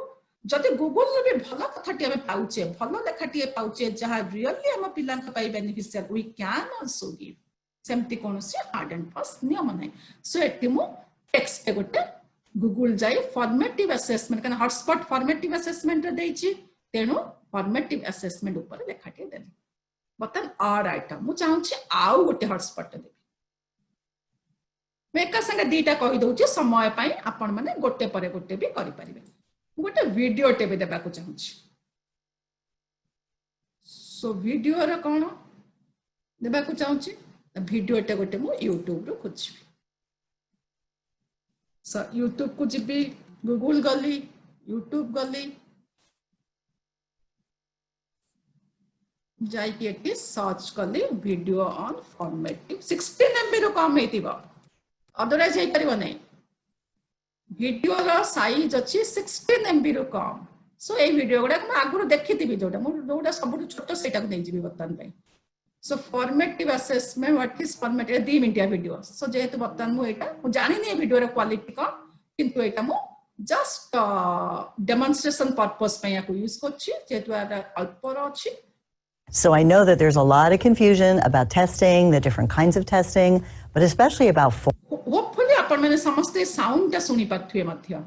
जदि गूगल रे भी भल कथाटी हम पाउचे भल लेखाटी पाउचे जहा रियली हम पिला पाई beneficial we can also give सेमती कोनसी हार्ड एंड फास्ट नियम नै सो एटी मु टेक्स्ट गोटे गूगल जाई फॉर्मेटिव असेसमेंट कन हॉटस्पॉट फॉर्मेटिव असेसमेंट रे देछि तेनु फॉर्मेटिव असेसमेंट ऊपर लेखाटी देली बतन आर आइटम मु चाहू छी आउ गोटे हॉटस्पॉट दे मैं एका संगे दीटा कहि दउ छी समय पाई आपण माने गोटे परे गोटे भी करि परिबे गोटे वीडियो टे भी देबा को चाहू छी सो वीडियो रे कोन देबा को चाहू छी वीडियो टे गोटे मु YouTube रो खोजबी सो YouTube को जिबी गूगल गली YouTube गली जाई कि एटी सर्च कली वीडियो ऑन फॉर्मेटिव 16 MB रो कम हेतिबा अदरवाइज हे परिबो नै वीडियो रो साइज अछि 16 MB रो कम सो ए वीडियो गुडा हम आगुर देखितिबी जोटा सबुठ छोट सेटा को नै जिबी बर्तन पई so formative assessment what is formative 2 minute video so जेहेतु बर्तन मु एटा मु जानि नै वीडियो रो क्वालिटी को किंतु एटा मु जस्ट डेमोन्स्ट्रेशन पर्पस पे या को यूज करछि जेहेतु अल्प रो अछि. So I know that there's a lot of confusion about testing, the different kinds of testing, but especially about hopefully आपण माने समस्त साउंड ता सुनी पाथुए मध्य.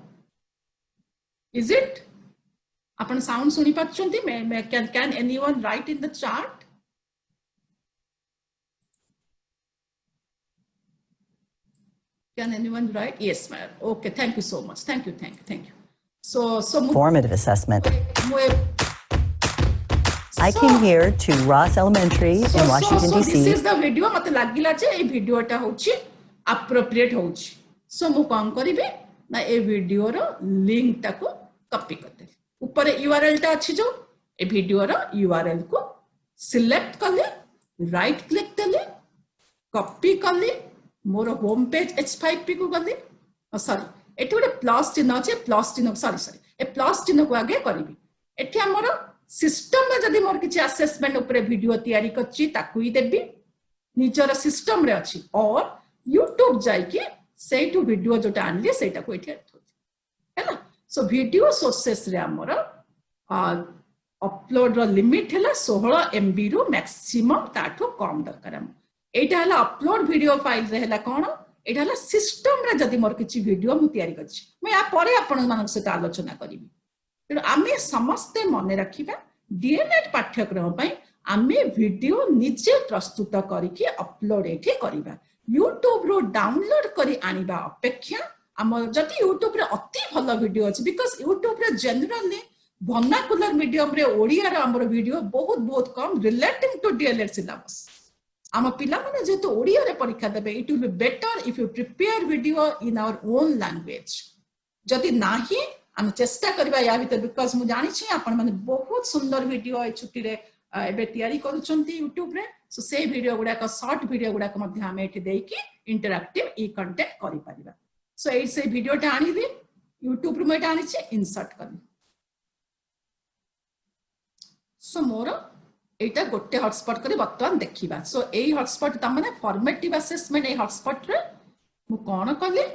Is it? आपण साउंड सुनी पाछंती मैं can anyone write in the chat? Can anyone write? Yes, ma'am. Okay, thank you so much. Thank you. So formative assessment. I came here to Ross Elementary in Washington, this D.C. is the video. मते लागिला जे ए वीडियोटा होची appropriate होची. सो मु कोन करिवे ना ए video रो link टाको copy करते ऊपर URL टा अछि जो ए वीडियो रो URL को सिलेक्ट करले राइट क्लिक देले कॉपी करले मोर होम पेज H5P को गले सॉरी एठी गोटे प्लस चिन्ह अछि प्लस चिन्ह सॉरी ए प्लस चिन्ह को आगे करिवि एठी हमर सिस्टम में जदि मोर किछि असेसमेंट ऊपर वीडियो तयारी करछि ताकू ही देबी निजर सिस्टम रे अछि और YouTube जाई कि सेटू वीडियो जोटा आनली सेटा को एठी हैला सो वीडियो सोर्सेस रे हमर अपलोड रो लिमिट हैला 16 MB रो मैक्सिमम ताठो कम दरकार हम एटा हैला अपलोड वीडियो फाइल रे हैला कोन एटा हैला सिस्टम रे जदि मोर किछि वीडियो मु तयारी करछि मैं या परे आपन मानक से आलोचना करिवि तेणु आमे समस्ते मने रखिबा डीएलएड पाठ्यक्रम पई आमे वीडियो निजे प्रस्तुत करिकि अपलोड एठी करिबा YouTube रो डाउनलोड करी आनिबा अपेक्षा हम जति YouTube रे अति भलो वीडियो अछि बिकॉज़ YouTube रे जनरली वर्नाकुलर मीडियम रे ओडिया रे हमर वीडियो बहुत कम रिलेटिंग टू डीएलएड सिलेबस हम पिला माने जेतो ओडिया रे परीक्षा देबे it will be better if you prepare video in our own language जति नाही हम चेष्टा करबा या भीतर बिकॉज़ मु जानि छी आपण माने बहुत सुंदर वीडियो ए छुट्टी रे एबे तयारी करूचंती YouTube रे सो से वीडियो गुडा का शॉर्ट वीडियो गुडा का मध्ये हम एठी देकी इंटरैक्टिव ई कंटेंट करि परिबा सो ए से वीडियो टा आनी दे YouTube रे मैं आनी छी इंसर्ट करनी सो मोर एटा गोटे हॉटस्पॉट करी वर्तमान देखिबा सो एई हॉटस्पॉट त माने फॉर्मेटिव असेसमेंट ए हॉटस्पॉट रे मु कोन करली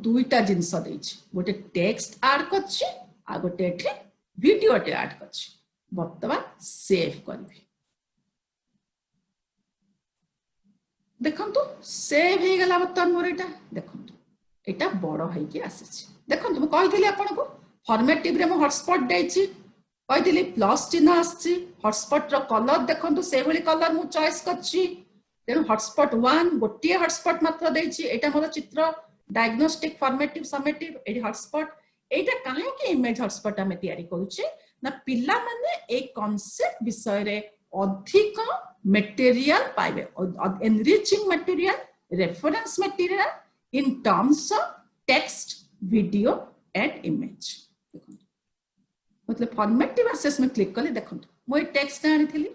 दुईटा जिंस देछि गोटे टेक्स्ट ऐड करछि आ गोटे एठी वीडियो टे ऐड करछि वर्तमान सेव करबी देखंतु सेव हे गला वर्तमान मोर एटा देखंतु एटा बड़ है कि आसीछि देखंतु मु कहि दिली आपन को फॉर्मेटिव रे मु हॉटस्पॉट देछि कहि दिली प्लस चिन्ह आछि हॉटस्पॉट रो कलर देखंतु से भली कलर मु चॉइस करछि तेनु हॉटस्पॉट 1 गोटिए हॉटस्पॉट मात्र देछि एटा मोर चित्र डायग्नोस्टिक फॉर्मेटिव समेटिव एडी हॉटस्पॉट एटा काहे कि इमेज हॉटस्पॉट हम तयारी करूछि ना पिला माने ए कांसेप्ट विषय रे अधिक मटेरियल पाइबे enriching material reference material in terms of text video and image मतलब फॉर्मेटिव असेसमेंट क्लिक करले देखंतु मोय टेक्स्ट आनी थिली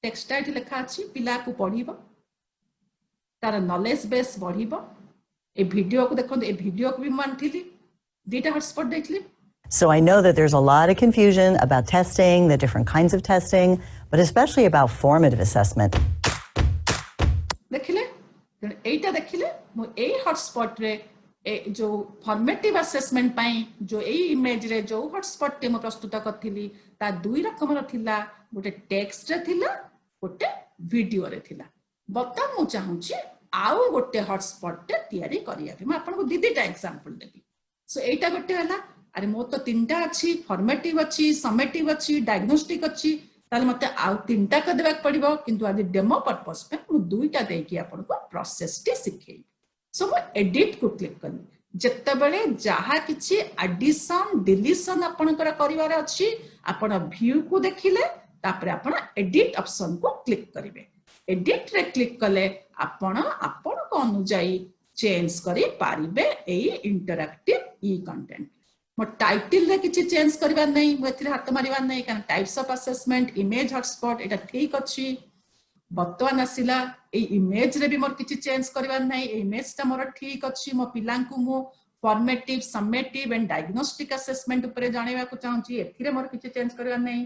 टेक्स्ट आइट लिखा अछि पिला को पढिबो तार नॉलेज बेस बढ़िबो ए वीडियो को देखंतु ए वीडियो को भी मान थिली डेटा हॉटस्पॉट देखली So I know that there's a lot of confusion about testing, the different kinds of testing, but especially about formative assessment. देखिले एटा देखिले मो ए हॉटस्पॉट रे ए जो फॉर्मेटिव असेसमेंट पाई जो ए इमेज रे जो हॉटस्पॉट टे मो प्रस्तुत करथिली ता दुई रकम र थिला गोटे टेक्स्ट रे थिला गोटे वीडियो रे थिला बता मु चाहूची आउ गोटे हॉटस्पॉट टे तयारी करिया मैं आपन को दीदीटा एग्जांपल देबी सो एटा गोटे हला अरे मो तो तीनटा अछि फॉर्मेटिव अछि समेटिव अछि डायग्नोस्टिक अछि ताले मते आउ तीनटा क देबाक पड़िबो किंतु आदि डेमो पर्पस पे मु दुईटा देकी आपन को प्रोसेस टी सिखेई सो मो एडिट को क्लिक करनी जत्ते बेले जहा किछि एडिशन डिलीशन आपन कर करिवार अछि आपन व्यू को देखिले तापर आपन एडिट ऑप्शन को क्लिक करिवे एडिट रे क्लिक कले आपन को अनुଯାयी चेंज करी पारिबे एई इंटरैक्टिव ई कंटेंट मो टाइटल रे किछि चेंज करबा नै मो एथिरे हाथ मारिबा नै कारण types of assessment image hotspot एटा ठीक अछि बर्तमान आसिला ए इमेज रे भी मोर किछि चेंज करबा नै इमेज ता मोर ठीक अछि मो पिलां को मो formative summative and diagnostic assessment ऊपर जानिबा को चाहूची एथिरे मोर किछि चेंज करबा नै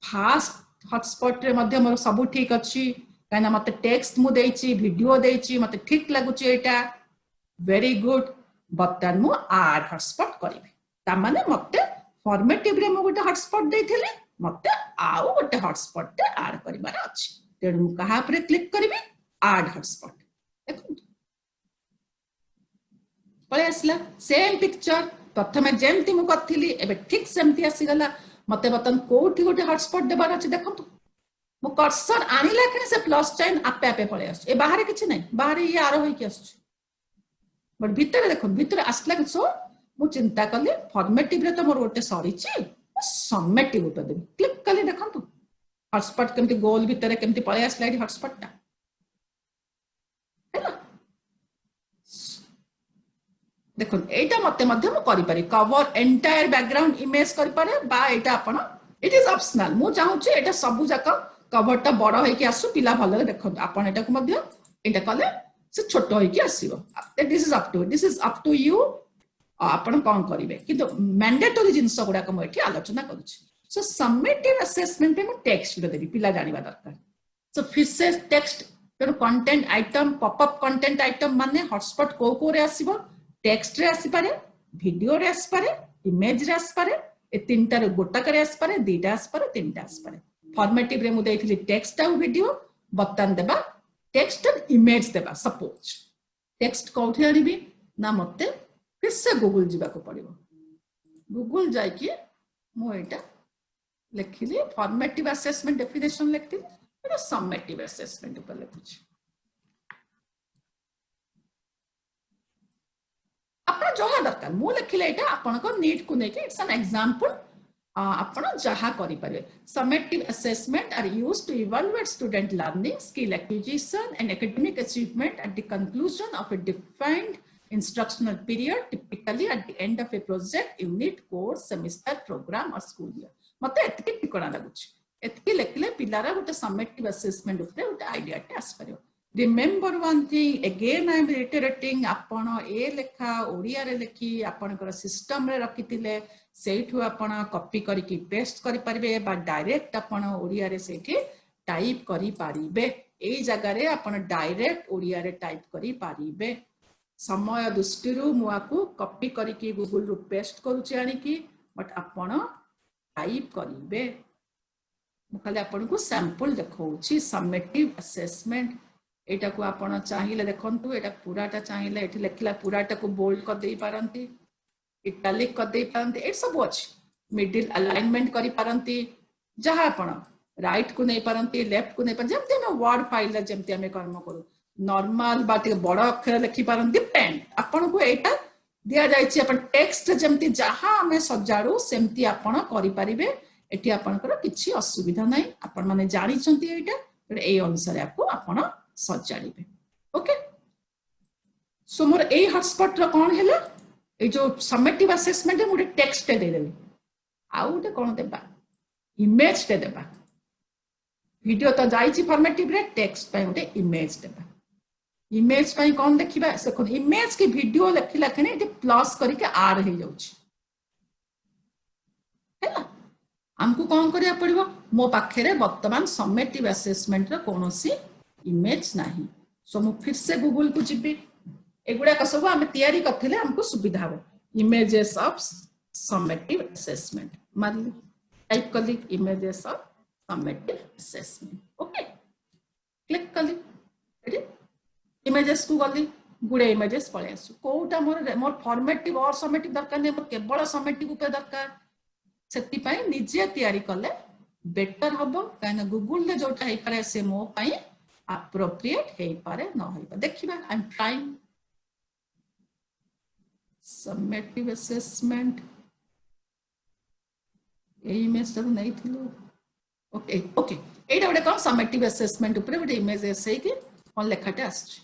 फास्ट हॉटस्पॉट रे मध्य मोर सब ठीक अछि काना मते टेक्स्ट मु देछि वीडियो देछि मते ठीक लागुची एटा वेरी गुड बर्तमान मु ऐड हॉटस्पॉट करिवे ता माने मते फॉर्मेटिव रे मु गोटे हॉटस्पॉट देथिले मते आउ गोटे हॉटस्पॉट ते ऐड करिबार अछि तेणु मु कहा पर क्लिक करिवे ऐड हॉटस्पॉट देखु पळे आसला सेम पिक्चर प्रथमे जेमति मु करथिली एबे ठीक सेमति आसी गला मते बतन कोठी गोटे हॉटस्पॉट देबार अछि देखंतु मु कर्सर आनिला कि से प्लस साइन आपे आपे पळे आछ ए बाहर किछि नै बाहर ये आरो होई कि आछ बट भीतर देखो भीतर आसला कि सो मु चिंता कले फॉर्मेटिव रे तो मोर गोटे सरी छी समेटिव ऊपर देबी क्लिक कले कली देखंतु हॉटस्पॉट केमती गोल भितर केमती पळे आसला एठी हॉटस्पॉट टा हैला देखो एटा मते मध्य मु करि पारे कवर एंटायर बैकग्राउंड इमेज करि पारे बा एटा आपण इट इज ऑप्शनल मु चाहू छी एटा सब जाका कवर टा बड़ होई कि आसु पिला भलो देखो आपण एटा को मध्य एटा कले से छोट होई कि आसीबो this is up to you आपण कोन करिवे किंतु मैंडेटरी जिंस गुडा को एठी आलोचना करू छी सो समेटिव असेसमेंट पे मु टेक्स्ट देबी पिला जानिबा दरकार सो फिर से टेक्स्ट तेणु content item popup content item माने हॉटस्पॉट को रे आसीबो टेक्स्ट रे आसी पारे वीडियो रे आसी पारे इमेज रे आसी पारे ए तीनटा रे गोटा करे आसी पारे दीटा आसी पारे तीनटा आसी पारे फॉर्मेटिव रे मु देइथिली टेक्स्ट आ वीडियो बतन देबा टेक्स्ट और इमेज देबा सपोज टेक्स्ट कोठी आनिबी ना मते फिर से गूगल जीवा को पड़िबो गूगल जाय कि मु एटा लिखिली फॉर्मेटिव असेसमेंट डेफिनेशन लिखिली एटा समेटिव असेसमेंट ऊपर लिखुची आपण जहा दरकार मु लिखिले एटा आपण को नीड को नेके इट्स एन एग्जांपल आपण जहा करि पारे summative assessment are used to evaluate student learning skill acquisition and academic achievement at the conclusion of a defined instructional period typically at the end of a project unit course semester program or school year मते एतके टिकणा लागुछ एतके लेखले पिलारा गोटे summative assessment ऊपर गोटे idea टे आस परियो remember one thing again I am reiterating आपण ए लेखा ओडिया रे लेखी आपनकर सिस्टम रे रखितिले सेठु आपण कॉपी करके पेस्ट करि परिबे बा डायरेक्ट आपण ओडिया रे सेठी टाइप करि परिबे एई जगह रे आपण डायरेक्ट ओडिया रे टाइप करि परिबे समय दृष्टि मुआको कॉपी करके गूगल रु पेस्ट करूची आनिकी बट आपण टाइप करिवे खाली आपण को सैंपल देखौची समेटिव असेसमेंट एटा को आपण चाहिले देखंतु एटा पूराटा चाहिले एठी लेखला पूराटा को बोल्ड कर देई पारंती इटैलिक कर देई पारंती ए सब अछि मिडिल अलाइनमेंट करि पारंती जहा आपण राइट को नै पारंती लेफ्ट को नै पारंती जेमते हम वर्ड फाइल जेमते हम कर्म करू नॉर्मल बाटे बड़ अक्षर लिखि पारंती पेन आपण को एटा दिया जायछि आपण टेक्स्ट जेमती जहा हमें सजाडू सेमती आपण करि परिबे एठी आपनकर किछि असुविधा नै आपण माने जानि छंती एटा ए अनुसार आपको आपण सजाडिबे ओके सो मोर ए हॉटस्पॉट रो कोन हैला ए जो समेटिव असेसमेंट मोर टेक्स्ट दे देबे आउ ते कोन देबा इमेज दे देबा वीडियो तो जायछि फॉर्मेटिव रे टेक्स्ट पे उटे इमेज देबा इमेज पाई कौन देखिबा देखो इमेज के वीडियो लिखिला खने एटे प्लस करके आर हे जाउछि हैला हमको कौन करिया पड़िबो मो पाखे रे वर्तमान समेटिव असेसमेंट रे कोनोसी इमेज नाही सो मु फिर से गूगल को जिबी एगुडा का सब हम तयारी करथिले हमको सुविधा हो इमेजेस ऑफ समेटिव असेसमेंट मारली टाइप करली images of summative assessment okay click करली रेडी इमेजेस को गली गुडे इमेजेस पळे आसु कोटा मोर फॉर्मेटिव और समेटिव दरकार नै मोर केवल समेटिव ऊपर दरकार सेति पई निजे तयारी करले बेटर हबो काना गूगल ले जोटा हे पारे से मो पई appropriate हे पारे न हे देखिबा I am trying summative assessment A image तो नै थिलो ओके ओके एटा गोटे कोन समेटिव असेसमेंट ऊपर गोटे इमेज एसे कि कोन लेखाटे आछ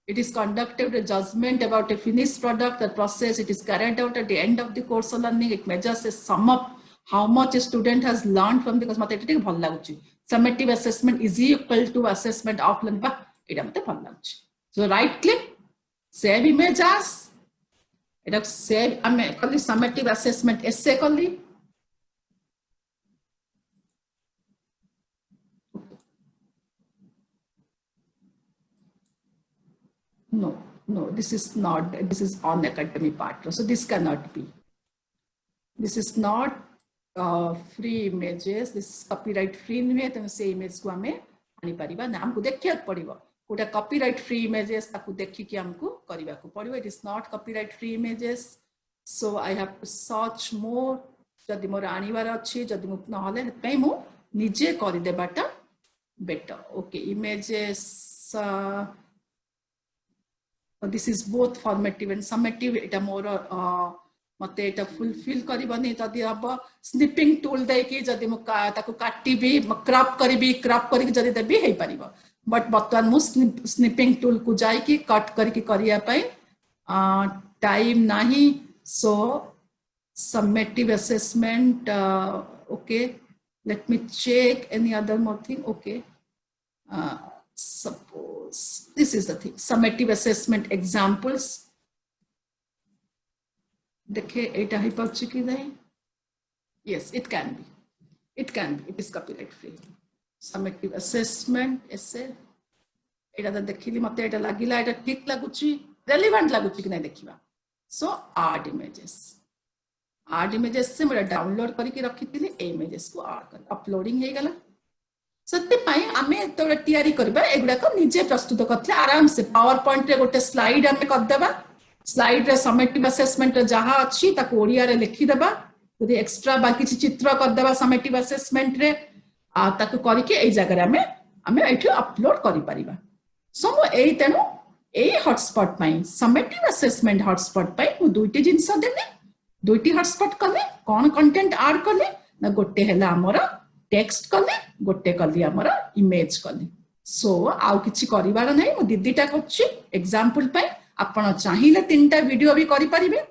It is conducted a judgment about a finished product or process. It is carried out at the end of the course of learning. It measures a sum of how much a student has learned from the course. मते एटा भल लागुची summative assessment is equal to assessment of learning बा एटा मते भल लागुची so right click save image as एटा save आमे कली summative assessment essay कली no this is not this is on academy part so this cannot be this is not free images this is copyright free नुहे तमे से image को हमें आनी परिबा ना हमको देखिया पड़िबो कोटा copyright free images ताकू देखि कि हमको करिबा को पड़िबो it is not copyright free images so I have to search more जदि मोर आनिबार अछि जदि मु न हले पई मु निजे करि देबाटा better okay images this is both formative and summative. It is more मते एटा फुलफिल करबनी तदी अब स्निपिंग टूल दे कि जदी मु ताको काटिबी क्रॉप करबी क्रॉप करी जदी देबी हे परिबो बट बर्तमान मु स्निपिंग टूल को जाई कि कट करके करिया पई टाइम नाही सो summative assessment okay let me check any other more thing okay suppose this is the thing summative assessment examples देखे एटा ही पहुंची कि नहीं yes it can be it is copyright free summative assessment essay एटा तो देखिली मते एटा लागिला एटा ठीक लागुची relevant लागुची कि नहीं देखिबा so add images से मैं डाउनलोड करके रखी थी इमेजेस को अपलोडिंग हे गला सत्य पाई आमे तो तयारी करबा एगुडा को निजे प्रस्तुत करथले आराम से पावर पॉइंट रे गोटे स्लाइड आमे कर देबा स्लाइड रे समेटिव असेसमेंट जहां अछि ताको ओडिया रे लिखि देबा यदि एक्स्ट्रा बाकी चित्र कर देबा समेटिव असेसमेंट रे आ ताको करके एई जगह रे आमे एठी अपलोड करि परिबा सो मो एई तेनु एई हॉटस्पॉट पाई समेटिव असेसमेंट हॉटस्पॉट पाई मु दुईटी जिंस देने दुईटी हॉटस्पॉट कले कौन कंटेंट ऐड कले ना गोटे हैला हमर टेक्स्ट कले गोटे कली हमर इमेज कले सो आउ किछि करिवार नै मु दीदीटा करछि एग्जांपल पे आपण चाहिले तीनटा वीडियो भी करि परिबे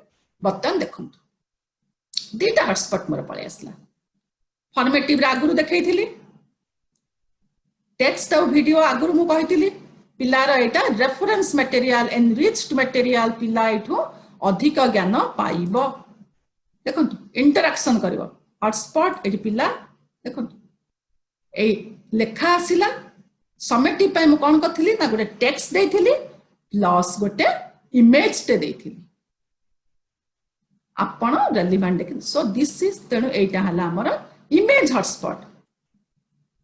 बतन देखंतु दीटा हॉटस्पॉट मोर पळे आसला फॉर्मेटिव रे आगुरु देखैथिली टेक्स्ट और वीडियो आगुरु मु कहिथिली पिलार एटा रेफरेंस मटेरियल एनरिच्ड मटेरियल पिला एठो अधिक ज्ञान पाइबो देखो इंटरैक्शन करिवो हॉटस्पॉट एटी पिला देखो ए लेखा आसिला समेटिव पय मु कोन करथिली ना गोटे टेक्स्ट देथिली प्लस गोटे इमेज टे देथिली आपण रेलेवेंट देख सो दिस इज तेनु एटा हला हमर इमेज हॉटस्पॉट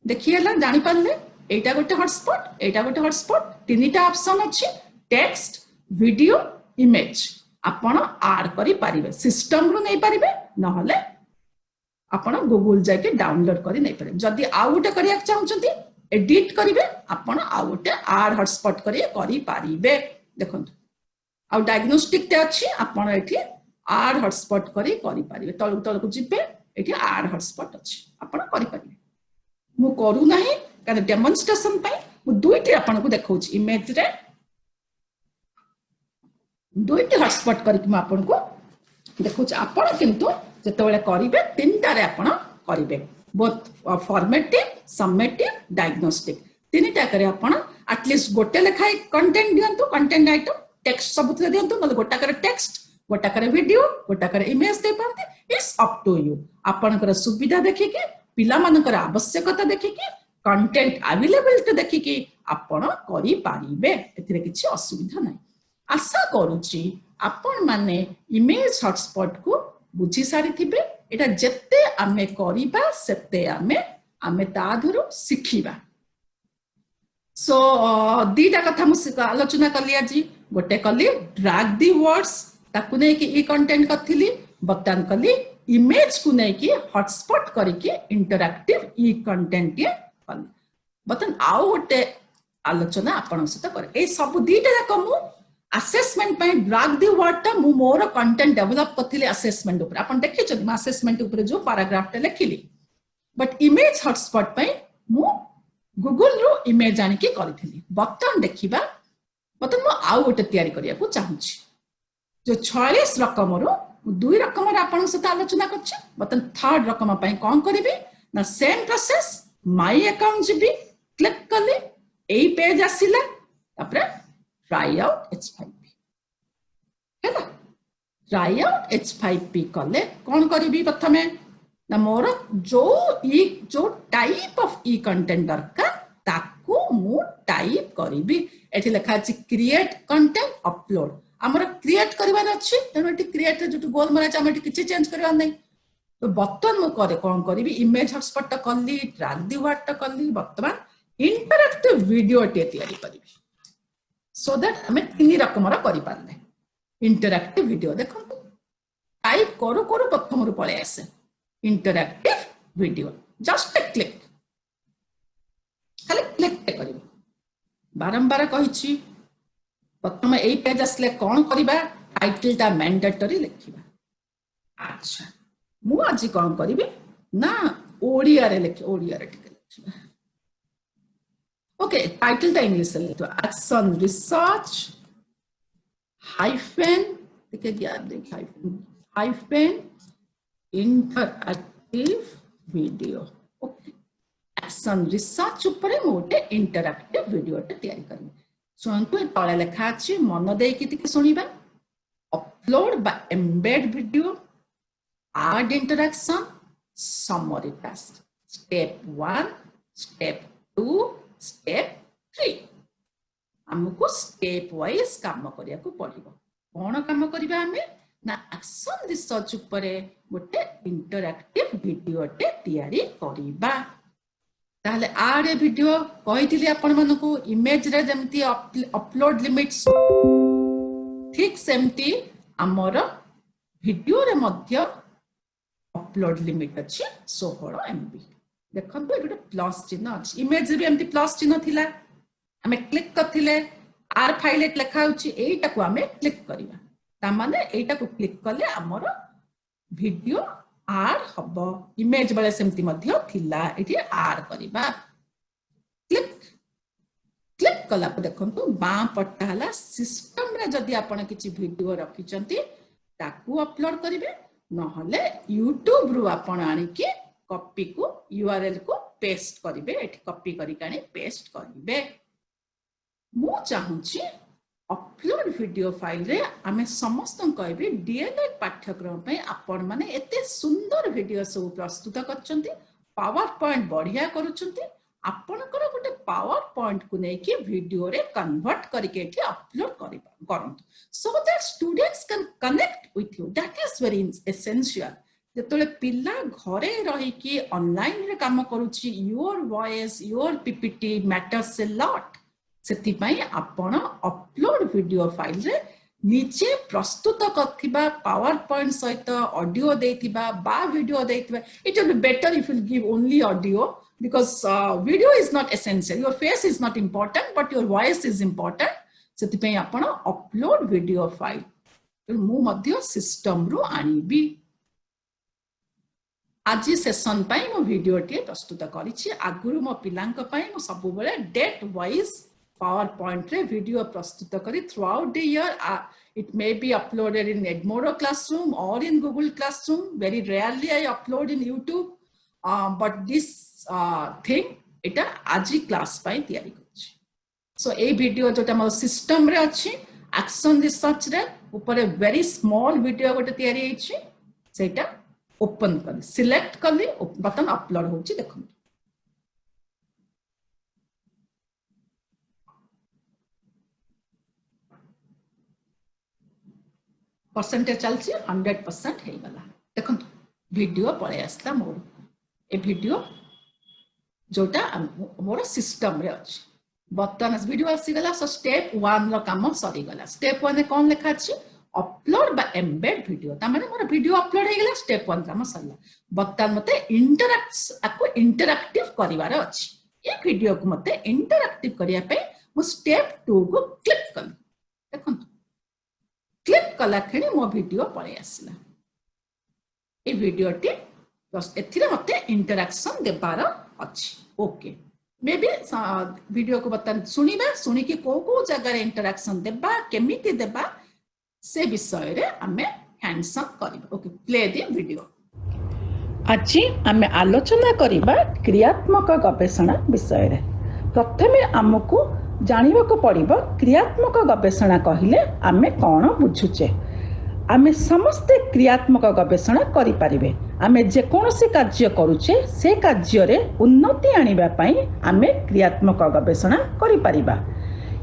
देखिएला जानि पारले एटा गोटे हॉटस्पॉट तीनटा ऑप्शन अछि टेक्स्ट वीडियो इमेज आपण ऐड करि पारिबे सिस्टम रो नै पारिबे न हले आपण गूगल जाके डाउनलोड करि नै पारिबे जदी आ गोटे करिया चाहउछंती एडिट करिवे आपण आ गोटे ऐड हॉटस्पॉट करि पारिबे देखंतु आ डायग्नोस्टिक ते अछि आपण एठी ऐड हॉटस्पॉट करि पारिबे तळ को जिबे एठी ऐड हॉटस्पॉट अछि आपण करि पारिबे मु करू नाही कारण डेमोन्स्ट्रेशन पई मु दुईटी आपण को देखौछि इमेज रे दुईटी हॉटस्पॉट करके मैं आपन को देखो आपण किंतु जतबेले करिवे तीनटा रे आपण करिवे बोथ फॉर्मेटिव समेटिव डायग्नोस्टिक तीनटा करे आपण एटलीस्ट गोटे लेखाय कंटेंट दियंतु कंटेंट आइटम टेक्स्ट सब थरे दियंतु मतलब गोटा करे टेक्स्ट गोटा करे वीडियो गोटा करे इमेज दे पारते इट्स अप टू यू आपण कर सुविधा देखि के पिला मानकर आवश्यकता देखि के कंटेंट अवेलेबल देखि के आपण करि पारिबे एथिरे किछि असुविधा नै आशा करूची आपण माने इमेज हॉटस्पॉट को बुझी सारी थिबे एटा जत्ते आमे करिबा सेते आमे ताधुरु सिखिबा सो दीटा कथा मु आलोचना कली आज गोटे कली ड्रैग दी वर्ड्स ताकु नै कि ई कंटेंट कथिली बतन कली इमेज को नै कि हॉटस्पॉट करके इंटरैक्टिव ई कंटेंट के कली बतन आउ गोटे आलोचना आपण सहित करे ए सब दीटा जाक मु असेसमेंट पे ड्रैग दी वर्ड ता मु मोर कंटेंट डेवलप करथिले असेसमेंट ऊपर आपण देखि छथि असेसमेंट ऊपर जो पैराग्राफ टे लिखिली बट इमेज हॉटस्पॉट पे मु गूगल रो इमेज आनि के करथिली बतन देखिबा बतन मु आउ गोटे तयारी करिया को चाहूची जो 46 रकम रो दुई रकम रे आपण सहित आलोचना करछ बतन थर्ड रकम पे कोन करिवे ना सेम प्रोसेस माय अकाउंट जिबी क्लिक करले एई पेज आसिला तापर ट्राई आउट H5P है ना ट्राई आउट H5P कले कौन करी प्रथमे ना मोर जो टाइप ऑफ ई कंटेंट दरकार ताकू मु टाइप करी एठी लिखा अछि क्रिएट कंटेंट अपलोड हमर क्रिएट करबार अछि तेनो एठी क्रिएट जो गोल मरा छ हम एठी किछि चेंज करबा नै तो बर्तमान मु करे कोन करी इमेज हॉटस्पॉट टा कली ड्रैग दी वर्ड टा कली बर्तमान इंटरैक्टिव वीडियो टे तयारी करी सो दैट हमें तीन रकम करि पारले इंटरैक्टिव वीडियो देखो टाइप करू करू प्रथम पळे आसे इंटरैक्टिव वीडियो जस्ट क्लिक खाली क्लिक करिवो बारंबार कहिछि प्रथम एई पेज आसले कोन करिबा टाइटल ता मैंडेटरी लिखिबा अच्छा मु आज कौन करी ना ओडिया रे लिख ओडिया रे टिके लिखिबा ओके टाइटल टा इंग्लिश रे लिखिबा एक्शन रिसर्च हाइफेन टिके गैप दे hyphen interactive video okay action research ऊपर मोटे इंटरएक्टिव वीडियो टे तैयारी करबे सुनतु तळे लेखा अछि मन देई कि टिके सुनिबा अपलोड बा embed video add interaction summary task step 1 step 2 step 3 हमको step wise काम करिया को पड़िबो कोन काम करिबा हमें ना एक्शन रिसर्च ऊपर गोटे इंटरएक्टिव वीडियो टे तैयारी करिबा ताहले आडे वीडियो कहिथिली आपण मानको इमेज रे जेमति अपलोड लिमिट्स ठीक सेमति हमर वीडियो रे मध्य अपलोड लिमिट अच्छी 16 MB देखो ये गोटे प्लस चिन्ह अच्छी इमेज भी एमती प्लस चिन्ह थिला आमे क्लिक करथिले आर फाइलेट लिखा होची एटा को आमे क्लिक करिवा ता माने एटा को क्लिक करले हमर वीडियो आर हबो इमेज बले सेमती मध्य थिला एठी आर करिवा क्लिक क्लिक कला पर देखंतु बा पट्टा हला सिस्टम रे जदी आपण किछि वीडियो रखिचंती ताकू अपलोड करिवे नहले यूट्यूब रु आपण आनी की कॉपी को यूआरएल को पेस्ट करिवे एठी कॉपी करी कानी पेस्ट करिवे मु चाहूची अपलोड वीडियो फाइल रे आमे समस्त कहबी डीएलएड पाठ्यक्रम पे आपण माने एते सुंदर वीडियो सब प्रस्तुत करचंती पावर पॉइंट बढ़िया करूचंती आपनकर गोटे पावर पॉइंट को नै कि वीडियो रे कन्वर्ट करके एठी अपलोड करंतु so that students can connect with you that is very essential जेतले पिल्ला घरे रही कि ऑनलाइन रे काम करूची your voice your PPT matters a lot सेति पई आपण अपलोड वीडियो फाइल रे नीचे प्रस्तुत करथिबा पावर पॉइंट सहित ऑडियो देथिबा बा वीडियो देथिबा it will be better if you give only audio because video is not essential your face is not important but your voice is important सेति पई आपण अपलोड वीडियो फाइल मु मध्य system रो आनिबी आज session पई मो वीडियो टे प्रस्तुत करिछि आगुरु मो पिलांक पई मो सब बेले डेट वाइज पावर पॉइंट रे वीडियो प्रस्तुत करी through out the year it may be uploaded in Edmodo classroom or in Google classroom very rarely I upload in YouTube but this thing इटा आजी क्लास पाई तैयारी करछि सो ए वीडियो जोटा मो system रे अछि एक्शन रिसर्च रे ऊपर वेरी स्मॉल वीडियो गोटे तैयारी हेछि सेटा ओपन कर सिलेक्ट करली बटन अपलोड होछि देखो परसेंटेज चलछि 100% हे गला देखो वीडियो पळे आस्ता मोर ए वीडियो जोटा मोर सिस्टम रे अछि बर्तन वीडियो आसी गला सो स्टेप 1 रो काम सरी गला स्टेप 1 रे कोन लिखा अछि अपलोड बा एम्बेड वीडियो ता माने मोर वीडियो अपलोड हे गला स्टेप 1 काम सरला बर्तन मते इंटरएक्टिव करिवार अछि ए वीडियो को मते इंटरएक्टिव करिया पे मो स्टेप 2 को क्लिक कर देखो क्लिक कला खणी मो वीडियो पळे आसीला ए वीडियो टी बस एथिरे मते इंटरैक्शन देबार अछि ओके मे बी वीडियो को बता सुनी कि को जगह इंटरैक्शन देबा केमिति देबा से विषय रे हमें हैंड्स ऑन करबा ओके प्ले द वीडियो आज हमें आलोचना करबा क्रियात्मक गवेषणा विषय रे प्रथमे हमकु जानिबा को पड़िबो क्रियात्मक गवेषणा कहिले हमें कोन बुझुचे आमे समस्ते क्रियात्मक गवेषणा करि पारिबे आमे जे कोनोसी कार्य करूचे से कार्य रे उन्नति आनिबा पई आमे क्रियात्मक गवेषणा करि पारिबा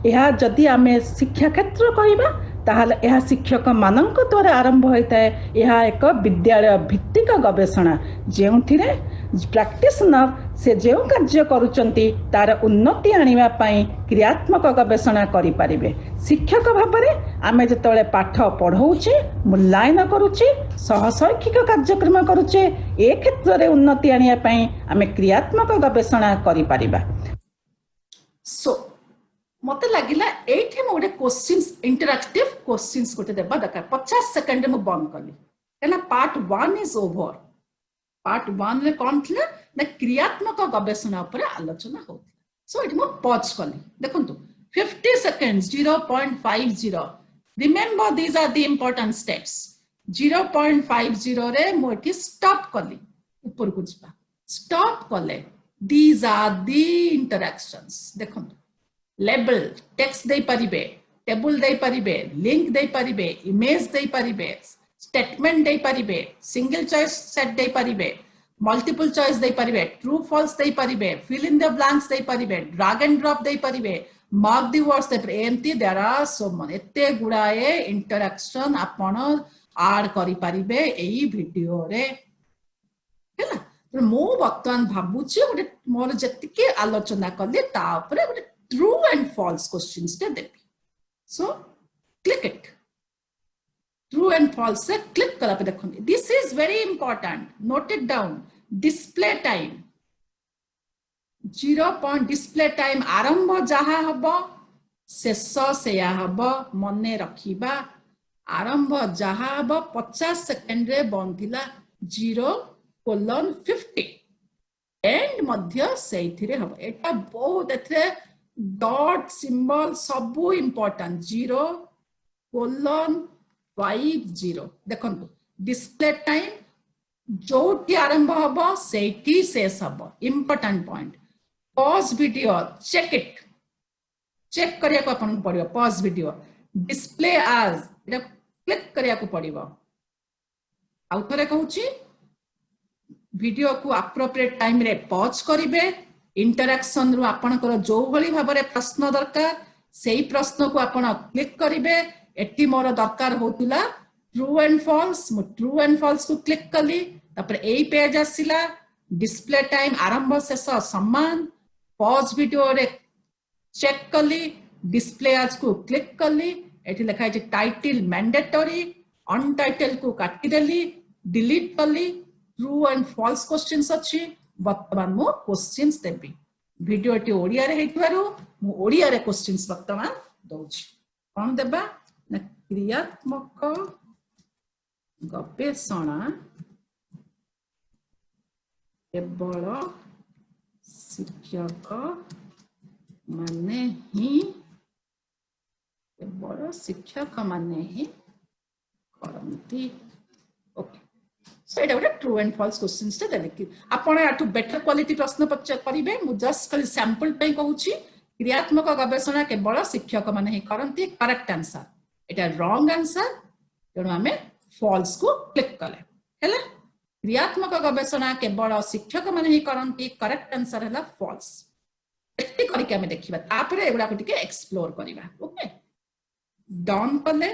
एहा जदि आमे शिक्षा क्षेत्र कहिबा ताहाले एहा शिक्षक मानक द्वारा आरंभ होइताय एहा एक विद्यालय भित्तिक गवेषणा जेउथिरे प्रैक्टिशनर से जे कार्य करूचंती तार उन्नति आनिबा पई क्रियात्मक गवेषणा करि पारिबे शिक्षक भाबरे आमे जतले पाठ पढौचे मूल्यांकन करूचे सहशैक्षिक कार्यक्रम करूचे ए क्षेत्र रे उन्नति आनिबा पई आमे क्रियात्मक गवेषणा करि पारिबा सो मते लागिला एठी मोडे क्वेश्चंस इंटरैक्टिव क्वेश्चंस गोटे देबा दरकार 50 सेकंड में बंद कली कहना पार्ट 1 इज ओवर पार्ट 1 रे कोन थिला ना क्रियात्मक गवेषणा ऊपर आलोचना होती सो इट मो पॉज कली देखंतु 50 seconds 0.50 remember these are the important steps 0.50 रे मो एठी स्टॉप कली ऊपर को जिबा स्टॉप कले दीज आर द इंटरैक्शंस देखंतु लेबल टेक्स्ट दे परिबे टेबल दे परिबे लिंक दे परिबे इमेज दे परिबे स्टेटमेंट दे परिबे सिंगल चॉइस सेट दे परिबे मल्टीपल चॉइस दे परिबे ट्रू फॉल्स दे परिबे फिल इन द ब्लैंक्स दे परिबे ड्रैग एंड ड्रॉप दे परिबे मार्क द वर्ड्स दे परिबे एमती देयर आर सो मनी एते गुडाए इंटरैक्शन आपण ऐड करि परिबे एई वीडियो रे हैला तो मो वर्तमान भाबुची गोटे मोर जतिके आलोचना करले ता ऊपर गोटे ट्रू एंड फॉल्स क्वेश्चंस ते देबी so click it true and false से क्लिक कला पे देखो this is very important note it down display time 0 point display time आरंभ जहा हबो शेष सेया हबो मने रखिबा आरंभ जहा हबो 50 सेकंड रे बंधिला 0:50 एंड मध्य सेइथिरे हबो एटा बहुत एथे डॉट सिंबल सबु इंपोर्टेंट 0:50 देखंतु डिस्प्ले टाइम जोटी आरंभ हबो सेठी शेष हबो important point pause video check it check करिया को अपन पड़ियो पॉज वीडियो डिस्प्ले आज एटा क्लिक करिया को पड़ियो आउ थरे कहूची वीडियो को एप्रोप्रिएट टाइम रे पॉज करिवे इंटरैक्शन रु आपनकर जो भली भाबरे प्रश्न दरकार सेही प्रश्न को आपण क्लिक करिवे एटी मोर दरकार होतुला ट्रू एंड फॉल्स मु ट्रू एंड फॉल्स को क्लिक कली तापर एई पेज आसिला डिस्प्ले टाइम आरंभ शेष समान पॉज वीडियो रे चेक कली डिस्प्ले आज को क्लिक कली एटी लिखा है टाइटल मैंडेटरी अनटाइटल को काटी देली डिलीट कली ट्रू एंड फॉल्स क्वेश्चंस अछि वर्तमान मो क्वेश्चंस देबी वीडियो टी ओडिया रे हेतवारो मु ओडिया रे क्वेश्चंस वर्तमान दउछि कोन देबा ना क्रियात्मक गवेषणा केवल शिक्षक माने ही केवल शिक्षक माने ही करंती okay so Etah true and false questions ते देले आपण आटू बेटर क्वालिटी प्रश्न करिवे मु जस्ट खाली सैंपल पे कहूची क्रियात्मक गवेषणा केवल शिक्षक माने ही करंती करेक्ट आंसर एटा रॉन्ग आंसर तेणु आमे फॉल्स को क्लिक कले हैला क्रियात्मक गवेषणा केवल शिक्षक माने ही करंती करेक्ट आंसर हैला फॉल्स एtti करके आमे देखिबा तापरे एगुडा को टिके एक्सप्लोर करिबा ओके डन कले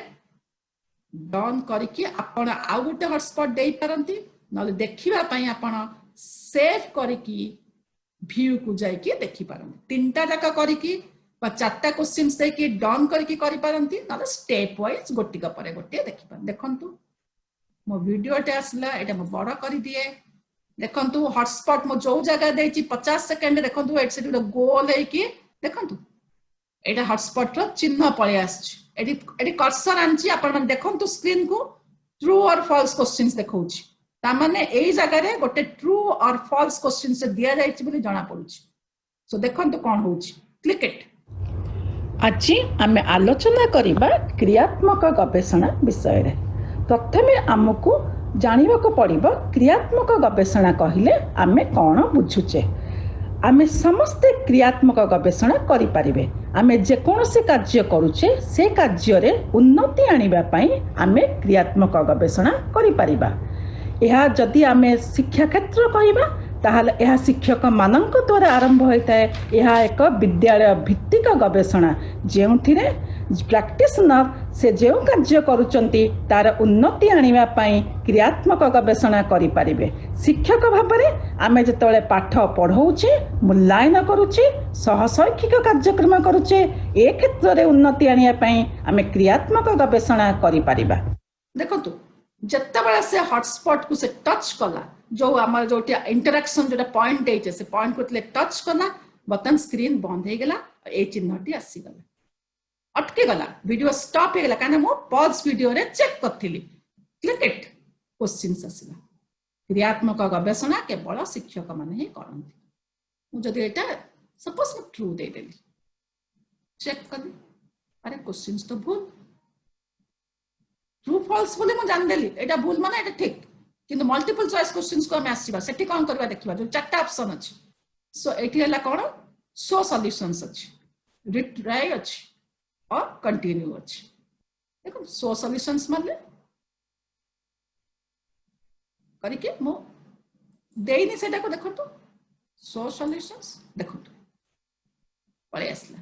डन करके आपण आउ गोटे हॉटस्पॉट दे पारंती नले देखिबा पई आपण सेव करके व्यू को जाई के देखि पारंती तीनटा जाका करके बा चारटा क्वेश्चंस दे के डन करके करि पारंती नले स्टेप वाइज गोटी का परे गोटी देखि पार देखंतु मो वीडियो टे आसला एटा मो बड़ा करि दिए देखंतु हॉटस्पॉट मो जो जगह देछि 50 सेकंड देखंतु एट से गोल है कि देखंतु एटा हॉटस्पॉट रो चिन्ह पळे आछि एडी कर्सर आंची आपण मन देखंतु स्क्रीन को ट्रू और फॉल्स क्वेश्चंस देखौछि ता माने एई जगह रे गोटे ट्रू और फॉल्स क्वेश्चंस दिया जाइछि बोली जाना पड़ुछि सो देखंतु कोन होछि क्लिक इट आज आमे आलोचना करिबा क्रियात्मक गवेषणा विषय रे प्रथमे हमकु जानिबा को पड़िबो क्रियात्मक गवेषणा कहिले आमे कोन बुझुचे आमे समस्त क्रियात्मक गवेषणा करि पारिबे आमे जे कोनोसी कार्य करूचे से कार्य रे उन्नति आनिबा पई आमे क्रियात्मक गवेषणा करि पारिबा एहा जदि आमे शिक्षा क्षेत्र कहिबा ताहाले एहा शिक्षक मानक द्वारा आरंभ होइताय एहा एक विद्यालय भित्तिक गवेषणा जेउथिरे प्रैक्टिशनर से जो कार्य करूचंती तार उन्नति आनिबा पई क्रियात्मक गवेषणा करि पारिबे शिक्षक भाबरे आमे जतले पाठ पढौचे मूल्यांकन करूचे सहशैक्षिक कार्यक्रम करूचे ए क्षेत्र रे उन्नति आनिबा पई आमे क्रियात्मक गवेषणा करि पारिबा देखंतु जत्ता बड़ा से हॉटस्पॉट को से टच कला जो हमारा जो इंटरैक्शन जो पॉइंट देचे से पॉइंट को टच कला बटन स्क्रीन बंद हे गला ए चिन्हटी आसी गला अटके गला वीडियो स्टॉप हे गला काना मो पॉज वीडियो रे चेक करथिली क्लिक इट क्वेश्चंस आसिला क्रियात्मक गवेषणा केवल शिक्षक माने ही करंती मु जदि एटा सपोज मु ट्रू दे देली चेक करी अरे क्वेश्चंस तो भूल ट्रू फॉल्स बोले मु जान देली एटा भूल माने एटा ठीक किंतु मल्टीपल चॉइस क्वेश्चंस को हम आसीबा सेठी कोन करबा देखिबा जो चारटा ऑप्शन अछि सो एठी हला कोन सो सॉल्यूशंस अछि रिट्राई अछि और कंटिन्यू अछि देखो सो सॉल्यूशंस माने करके मु देइनी सेटा को देखो तो सो सॉल्यूशंस देखो तो पळे आसला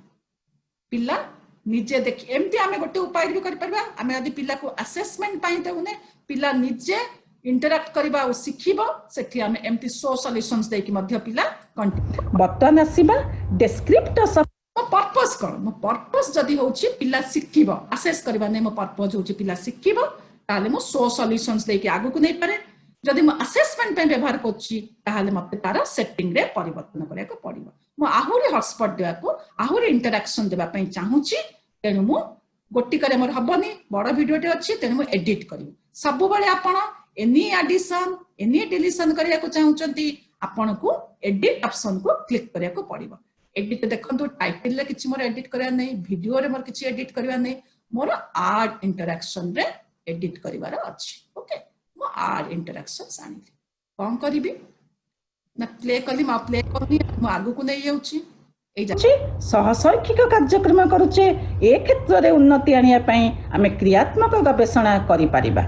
पिल्ला निजे देखि एमती आमे गोटे उपाय भी कर परबा आमे यदि पिल्ला को असेसमेंट पाई तउने पिल्ला निजे इंटरैक्ट करबा और सिखिबो सेठी आमे एमती सो सॉल्यूशंस देकी मध्य पिल्ला बर्तन आसीबा डिस्क्रिप्टर्स मो पर्पस कोन मो पर्पस जदी होची पिल्ला सिखिबो असेस करबा नै मो पर्पस होची पिल्ला सिखिबो ताले मो सो सॉल्यूशंस देकी आगु को नै पारे जदि मो असेसमेंट पे व्यवहार करछि ताले मते तार सेटिंग रे परिवर्तन करिया को पड़िबो मो आहुरी हॉटस्पॉट देबा को आहुरी इंटरैक्शन देबा पई चाहूची तेनु मो गोटी करे मोर हबनी बड़ वीडियोटे अछि तेनु मो एडिट करिवो सब बेले आपण एनी एडिशन एनी डिलीशन करिया को चाहूचंती आपण को एडिट ऑप्शन को क्लिक करिया को पड़िबो एडिट देखंतु टाइटल रे किछि मोर एडिट करिया नै वीडियो रे मोर किछि एडिट करिया नै मोर आर्ट इंटरैक्शन रे एडिट करिवार अछि ओके मो आर्ट इंटरैक्शन सानिली कोन करिबी ना प्ले कली मा प्ले करनी मो आगु को नै जाउची ए जाउची सहशैक्षिक कार्यक्रम करूचे ए क्षेत्र रे उन्नति आनिया पई आमे क्रियात्मक गवेषणा करि परिबा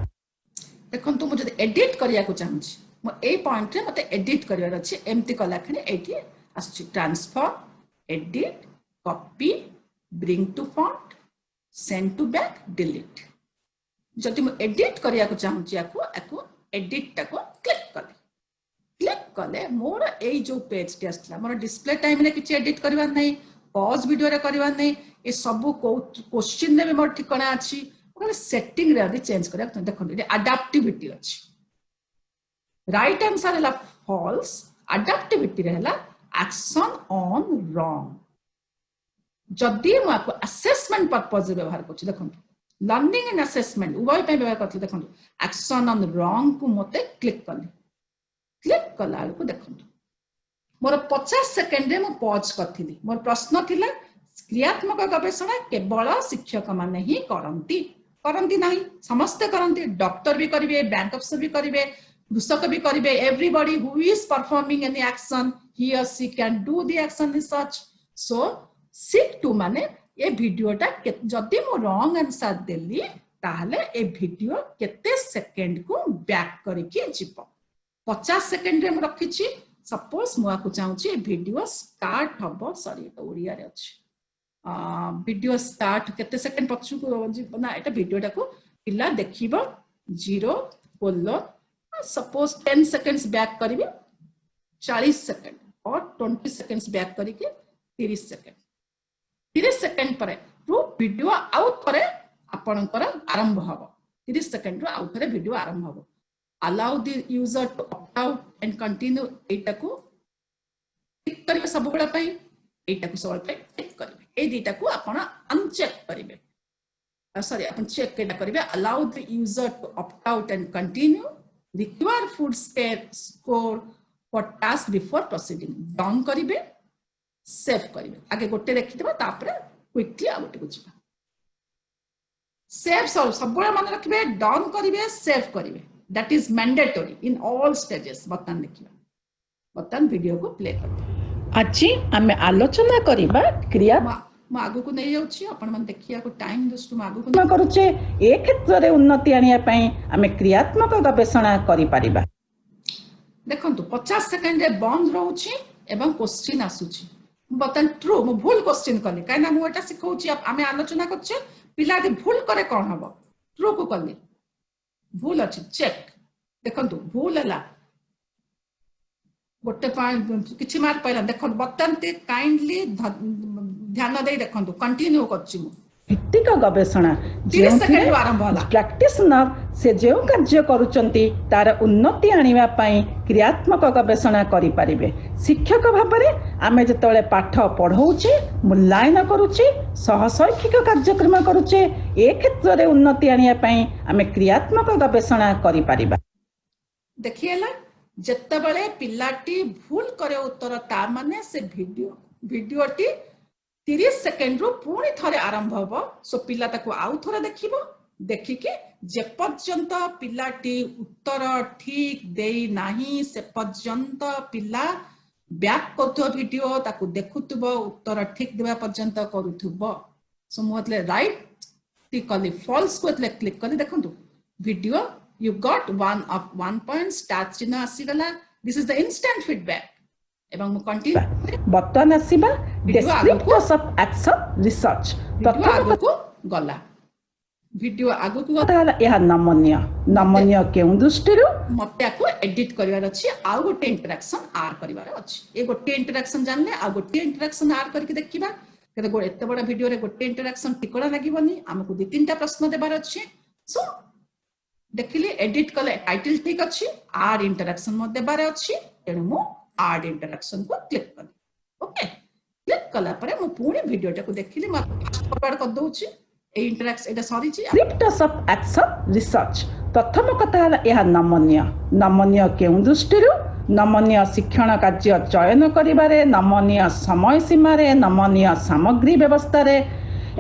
देखंतु मु जदि एडिट करिया को चाहूची मो ए पॉइंट रे मते एडिट करिवार अछि एम्ति कला खने एटी आछि transfer edit copy bring to font send to back delete जदि मु एडिट करिया को चाहूची याको एडिट टा को क्लिक कले मोर ए जो पेज टे आसला मोर डिस्प्ले टाइम रे किछि एडिट करबा नै पॉज वीडियो रे करबा नै ए सब क्वेश्चन रे भी मोर ठिकाना अछि ओकर सेटिंग रे आदि चेंज करया तो देखो ये अडैप्टिविटी अछि राइट आंसर हला फॉल्स अडैप्टिविटी रे हला एक्शन ऑन रॉन्ग जदि मु आपको असेसमेंट पर्पस व्यवहार करछि देखो लर्निंग एंड असेसमेंट उभय पे व्यवहार करछि देखो एक्शन ऑन रॉन्ग को मते क्लिक कला को देखो मोर 50 सेकंड रे मु पॉज करथिली मोर प्रश्न थिला क्रियात्मक गवेषणा केवल शिक्षक माने ही करंती नहीं समस्त करंती डॉक्टर भी करिवे बैंक अफसर भी करिवे कृषक भी करिवे everybody who is performing any action he or she can do the action in such so sit to माने ए वीडियोटा जदि मो रॉन्ग आंसर देली ताहले ए वीडियो केते सेकंड को बैक करके जिवो 50 सेकंड रे म रखिछि सपोज मु आकु चाहूछि वीडियो स्टार्ट हबो सॉरी तो ओडिया रे अछि वीडियो स्टार्ट केते सेकंड पछु को ना एटा वीडियोटा को पिल्ला देखिबो 0 बोलो सपोज 10 सेकंड्स बैक करिवे 40 सेकंड और 20 सेकंड्स बैक करिके 30 सेकंड परे रो वीडियो आउट करे आपनकर आरंभ हबो 30 सेकंड रो आउट करे वीडियो आरंभ हबो allow the user to opt out and continue एटा को क्लिक करिवे सब बेला पई एटा को सब पे क्लिक करिवे ए दीटा को आपण अनचेक करिवे सॉरी आपण चेक केटा करिवे allow the user to opt out and continue require full score for task before proceeding down करिवे सेव करिवे आगे गोटे देखि देबा तापरे क्विकली आ गोटे बुझिबा सेव सब बेला मन रखिवे डाउन करिवे सेव करिवे that is mandatory in all stages बतन देखिबा बतन वीडियो को प्ले कर आछि हमें आलोचना करिबा क्रिया म आगु को नै जाउछि अपन मन देखिया को टाइम दस्तु म आगु को करूचे ए क्षेत्र रे उन्नति आनिया पई हमें क्रियात्मक गवेषणा करि परिबा देखंतु 50 सेकंड रे बंद रहउछि एवं क्वेश्चन आसुछि बतन ट्रू म भूल क्वेश्चन कली काइना मु एटा सिखौछि हमें आलोचना करछे पिला दे भूल करे कोन हबो ट्रू को कली भूल अच्छी चेक देखो भूल है गोटे किछि मार्क पाइला देखो बतनते काइंडली ध्यान दे देखो कंटिन्यू करछि मु भित्तिक गवेषणा 30 सेकंड आरंभ होला प्रैक्टिशनर से जे कार्य करूचंती तार उन्नति आनिबा पई क्रियात्मक गवेषणा करि परिबे शिक्षक भाबरे आमे जतले पाठ पढौचे मूल्यांकन करूचे सहशैक्षिक कार्यक्रम करूचे ए क्षेत्र रे उन्नति आनिबा पई आमे क्रियात्मक गवेषणा करि परिबा देखिएला जेतेबेले पिलाटी भूल करे उत्तर ता माने से वीडियोटी 30 सेकेंड रु पुणी थरे आरंभ हबो सो पिला ताको आउ थरे देखिबो देखिके जे पर्यंत पिलाटी उत्तर ठीक देई नाही से पर्यंत पिला बैक करथो वीडियो ताको देखुथबो उत्तर ठीक देबा पर्यंत करूथबो सो मोतले राइट क्लिक कली फॉल्स को एतले क्लिक कली देखंतु video you got 1 point start चिन्ह आसी गला this is the instant feedback एवं मु कंटिन्यू बर्तमान आसीबा descriptors of action research video आगु को गला वीडियो आगु को ताला यह नमन्य केउ दृष्टिरु मते को एडिट करिवार अछि आ गोटे इंटरेक्शन आर करिवार अछि ए गोटे इंटरेक्शन जानले आ गोटे इंटरेक्शन आर करके देखिबा केते गो एते बडा वीडियो रे गोटे इंटरेक्शन टिकड़ा लागिबनी हमकु दि तीनटा प्रश्न देबार अछि सो देखिली एडिट कले टाइटल ठीक अछि आर इंटरेक्शन मो देबार अछि तेनु मु आर इंटरेक्शन को क्लिक कली ओके क्लिक कला परे मु पूरी वीडियोटा को देखिली म फॉरवर्ड कर दोछि ए इंटरेक्शन एटा सॉरी छी descriptors of action research प्रथम कथा हला यह नमन्य केउ दृष्टिरु नमन्य शिक्षण कार्य चयन करिबारे नमन्य समय सीमा रे नमन्य सामग्री व्यवस्था रे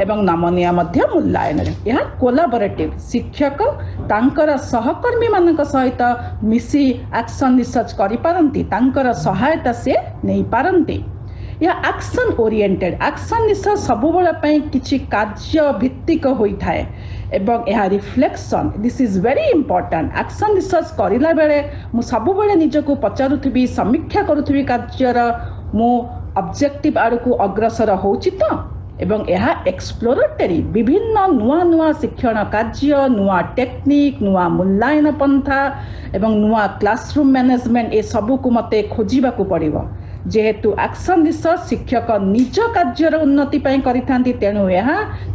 एवं नमनीय मध्य मूल्यांकन रे यह कोलाबोरेटिव शिक्षक तांकर सहकर्मी मानक सहित मिसी एक्शन रिसर्च करि पारंती तांकर सहायता से नै पारंती यह एक्शन ओरिएंटेड एक्शन रिसर्च सबु बेला पई किछि कार्य भित्तिक होई थाए एवं यह reflection this is very important action research करिला बेले मु सबु बेले निजको पचारुथबी समीक्षा करूथबी कार्यर मु ऑब्जेक्टिव आड़को अग्रसर होउछि तो एवं यह एक्सप्लोरेटरी विभिन्न नुआ नुआ शिक्षण कार्य नुआ टेक्निक नुआ मूल्यांकन पंथा एवं नुआ क्लासरूम मैनेजमेंट ए सबु को मते खोजिबा को पड़िबो जेहेतु एक्शन रिसर्च शिक्षक निज कार्यर उन्नति पई करिथांती तेनु यह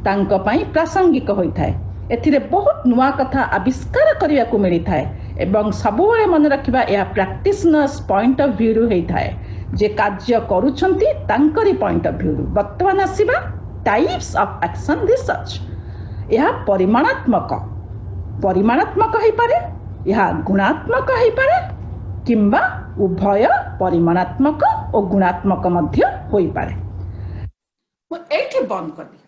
तांको पई प्रासंगिक होई थाए एथिरे बहुत नुआ कथा आविष्कार करिया को मिली थाए एवं सबु बेले मन रखिबा यह प्रैक्टिशनर्स पॉइंट ऑफ व्यू रु हेई थाए जे कार्य करूछंती तांकरी पॉइंट ऑफ व्यू वर्तमान आसीबा टाइप्स ऑफ एक्शन रिसर्च यह परिमाणात्मक होई पारे यह गुणात्मक होई पारे किंबा उभय परिमाणात्मक और गुणात्मक मध्य होई पारे मु एठी बंद कर दी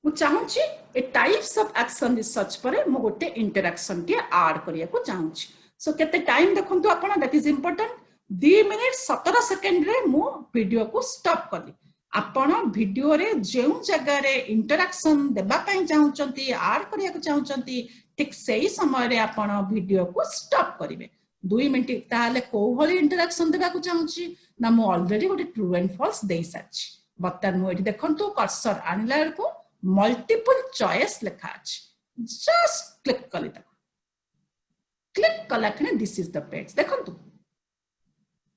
मु चाहूची ए टाइप्स ऑफ एक्शन रिसर्च परे मु गोटे इंटरेक्शन के ऐड करिया को चाहूची सो केते टाइम देखंतु आपण that is important 2 minute 17 second रे मु वीडियो को स्टॉप करली आपण वीडियो रे जेउ जगह रे इंटरेक्शन देबा पई चाहूचंती ऐड करिया को चाहूचंती ठीक सही समय रे आपण वीडियो को स्टॉप करिवे 2 मिनिट ताले को भली इंटरेक्शन देबा को चाहूची ना मु ऑलरेडी गोटे ट्रू एंड फॉल्स देई साची बतन मु एठी देखंतु कर्सर आनिला को मल्टीपल चॉइस लिखा अछि जस्ट क्लिक कली ता क्लिक कला खने दिस इज द पेज देखंतु